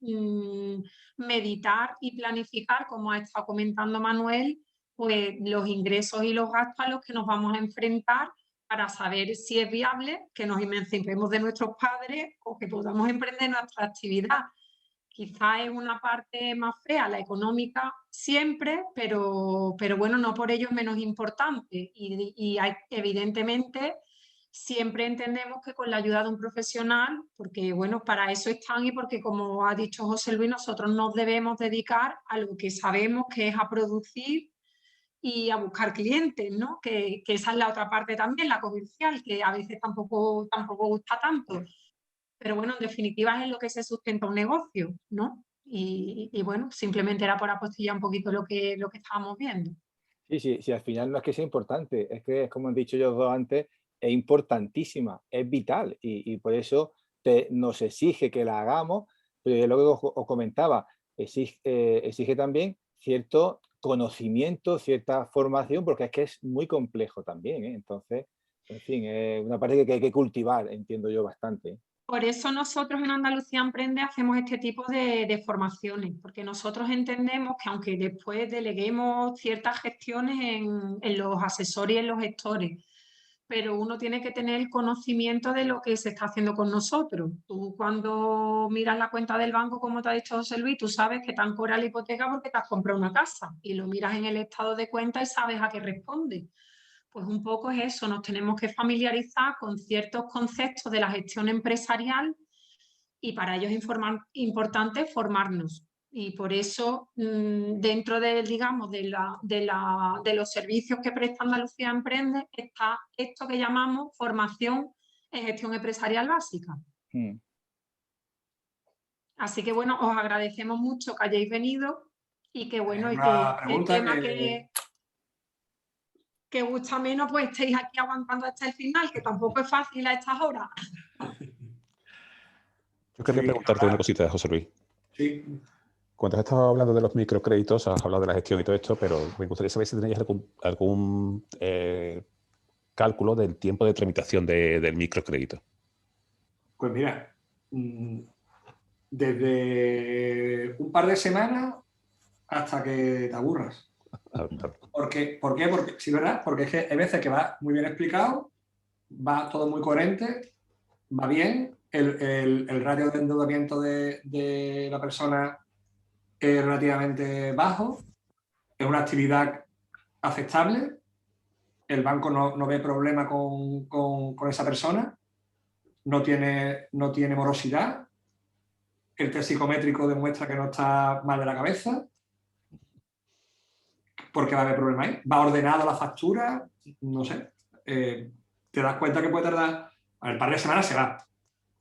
meditar y planificar, como ha estado comentando Manuel, pues los ingresos y los gastos a los que nos vamos a enfrentar para saber si es viable que nos emancipemos de nuestros padres o que podamos emprender nuestra actividad. Quizá es una parte más fea, la económica siempre, pero bueno, no por ello es menos importante. Y evidentemente siempre entendemos que con la ayuda de un profesional, porque bueno, para eso están y porque como ha dicho José Luis, nosotros nos debemos dedicar a lo que sabemos que es a producir y a buscar clientes, ¿no? Que esa es la otra parte también, la comercial, que a veces tampoco gusta tanto. Pero bueno, en definitiva es en lo que se sustenta un negocio, ¿no? Y bueno, simplemente era por apostillar un poquito lo que estábamos viendo. Sí, al final no es que sea importante, es que, como han dicho ellos dos antes, es importantísima, es vital y por eso nos exige que la hagamos, pero yo lo que os comentaba, exige también cierto conocimiento, cierta formación, porque es que es muy complejo también, ¿eh? Entonces, en fin, es una parte que hay que cultivar, entiendo yo bastante, ¿eh? Por eso nosotros en Andalucía Emprende hacemos este tipo de formaciones, porque nosotros entendemos que aunque después deleguemos ciertas gestiones en los asesores y en los gestores, pero uno tiene que tener el conocimiento de lo que se está haciendo con nosotros. Tú cuando miras la cuenta del banco, como te ha dicho José Luis, tú sabes que te han cobrado la hipoteca porque te has comprado una casa y lo miras en el estado de cuenta y sabes a qué responde. Pues un poco es eso, nos tenemos que familiarizar con ciertos conceptos de la gestión empresarial y para ello es importante formarnos. Y por eso, dentro digamos, de los servicios que presta Andalucía Emprende, está esto que llamamos formación en gestión empresarial básica. Así que, bueno, os agradecemos mucho que hayáis venido y que, bueno, y que el tema que gusta menos, pues estéis aquí aguantando hasta el final, que tampoco es fácil a estas horas. Yo quería preguntarte una cosita, José Luis. Sí. Cuando has estado hablando de los microcréditos, has hablado de la gestión y todo esto, pero me gustaría saber si tenéis algún cálculo del tiempo de tramitación del microcrédito. Pues mira, desde un par de semanas hasta que te aburras. ¿Por qué? Porque sí, ¿verdad? Porque es que hay veces que va muy bien explicado, va todo muy coherente, va bien, el ratio de endeudamiento de la persona es relativamente bajo, es una actividad aceptable, el banco no ve problema con esa persona, no tiene morosidad, el test psicométrico demuestra que no está mal de la cabeza, porque va a haber problema ahí. Va ordenado la factura, no sé. Te das cuenta que puede tardar, el par de semanas se va.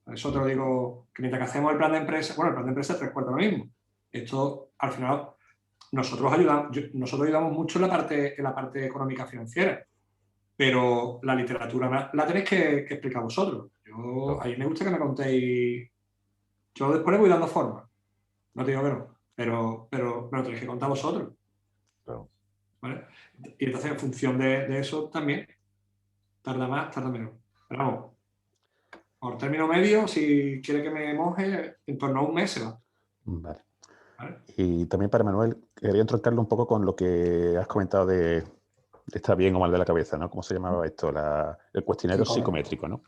Eso te lo digo, que mientras que hacemos el plan de empresa, bueno, el plan de empresa es 3/4 lo mismo. Esto, al final, nosotros ayudamos mucho en la parte económica financiera, pero la literatura la tenéis que explicar vosotros. A mí me gusta que me contéis. Yo después le voy dando forma. No te digo que no, pero me lo tenéis que contar vosotros. Claro. ¿Vale? Y entonces, en función de eso, también tarda más, tarda menos. Pero vamos, por término medio, si quiere que me moje, en torno a un mes se va. Vale. ¿Vale? Y también para Manuel, quería entroncarlo un poco con lo que has comentado de estar bien o mal de la cabeza, ¿no? ¿Cómo se llamaba esto? El cuestionario psicométrico, ¿no?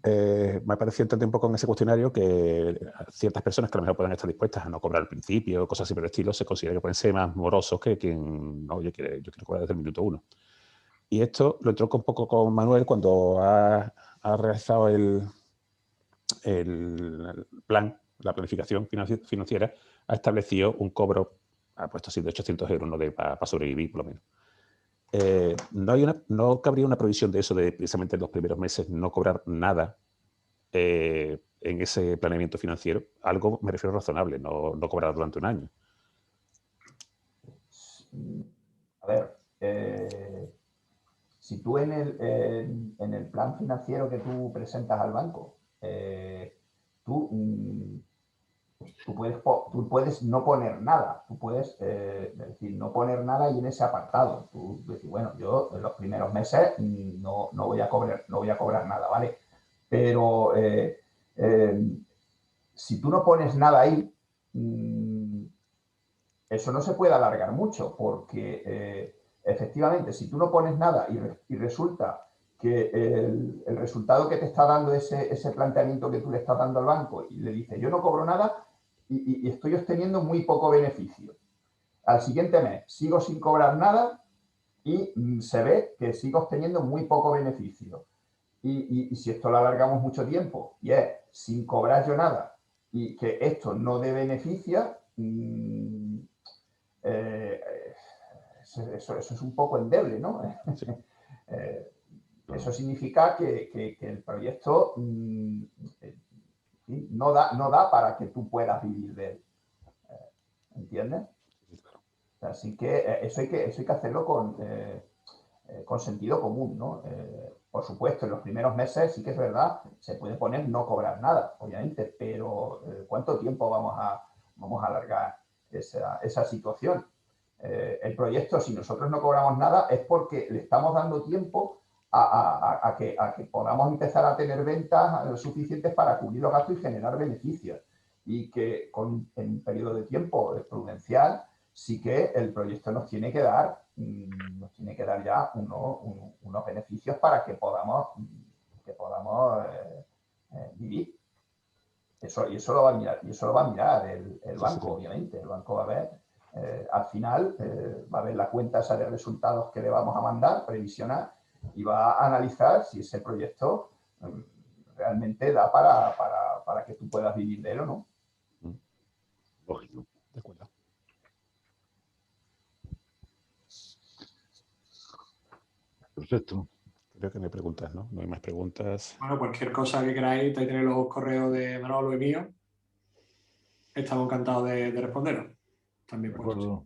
Me ha parecido entender un poco en ese cuestionario que ciertas personas que a lo mejor puedan estar dispuestas a no cobrar al principio, cosas así por el estilo, se considera que pueden ser más morosos que quien, no, yo quiero cobrar desde el minuto 1. Y esto lo entronco un poco con Manuel cuando ha realizado el plan, la planificación financiera, ha establecido un cobro, ha puesto así de 800 euros, ¿no? Para sobrevivir, por lo menos. ¿No cabría una provisión de eso, de precisamente en los primeros meses no cobrar nada en ese planeamiento financiero? Algo, me refiero, razonable, no cobrar durante un año. A ver, si tú en el plan financiero que tú presentas al banco, tú puedes no poner nada, tú puedes decir, no poner nada y en ese apartado, tú decir, bueno, yo en los primeros meses no voy a cobrar nada, ¿vale? Pero si tú no pones nada ahí, eso no se puede alargar mucho, porque efectivamente, si tú no pones nada y resulta que el resultado que te está dando ese planteamiento que tú le estás dando al banco y le dices, yo no cobro nada y estoy obteniendo muy poco beneficio. Al siguiente mes sigo sin cobrar nada y se ve que sigo obteniendo muy poco beneficio. Y si esto lo alargamos mucho tiempo y es sin cobrar yo nada y que esto no dé beneficio, eso es un poco endeble, ¿no? Sí. Eso significa que el proyecto no da para que tú puedas vivir de él. ¿Entiendes? Así que eso hay que hacerlo con sentido común, ¿no? Por supuesto, en los primeros meses sí que es verdad, se puede poner no cobrar nada, obviamente, pero ¿cuánto tiempo vamos a alargar esa situación? El proyecto, si nosotros no cobramos nada, es porque le estamos dando tiempo a que podamos empezar a tener ventas suficientes para cubrir los gastos y generar beneficios. Y que en un periodo de tiempo prudencial sí que el proyecto nos tiene que dar ya unos beneficios para que podamos vivir. Y eso lo va a mirar el banco, obviamente. El banco va a ver, al final, va a ver la cuenta esa de resultados que le vamos a mandar, previsionar, y va a analizar si ese proyecto realmente da para que tú puedas vivir de él o no. Lógico. De acuerdo. Perfecto. Creo que no hay preguntas, ¿no? No hay más preguntas. Bueno, cualquier cosa que queráis, ahí tenéis los correos de Manolo y mío. Estamos encantados de responderos. También De acuerdo.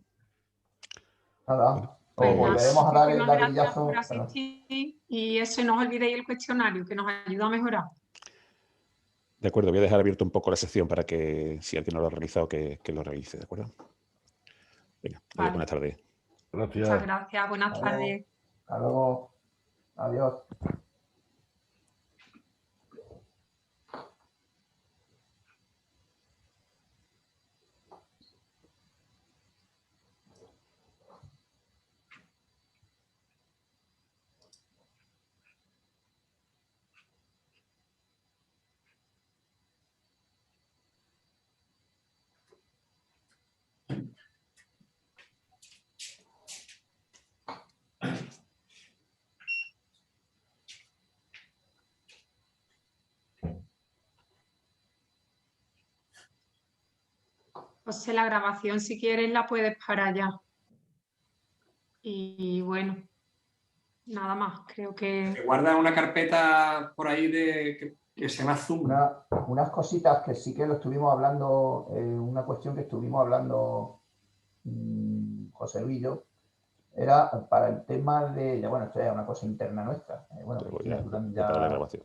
Nada, Pues os nada, volveremos a dar el muchísimas gracias latigazo. por asistir y eso, no os olvidéis el cuestionario que nos ayuda a mejorar. De acuerdo, voy a dejar abierto un poco la sección para que, si alguien no lo ha realizado, que lo realice, ¿de acuerdo? Venga, Vale. buenas tardes. Gracias. Muchas gracias, buenas Hasta luego. tardes. Hasta luego. Adiós. José, la grabación, si quieres, la puedes parar ya. Y bueno, nada más, creo que... ¿Te guarda una carpeta por ahí que se llama Zoom? Unas cositas que sí que lo estuvimos hablando, una cuestión que estuvimos hablando José Luis y yo, era para el tema de, ya bueno, esto es una cosa interna nuestra. Bueno, Voy Cristina, a tú también parar la ya... grabación.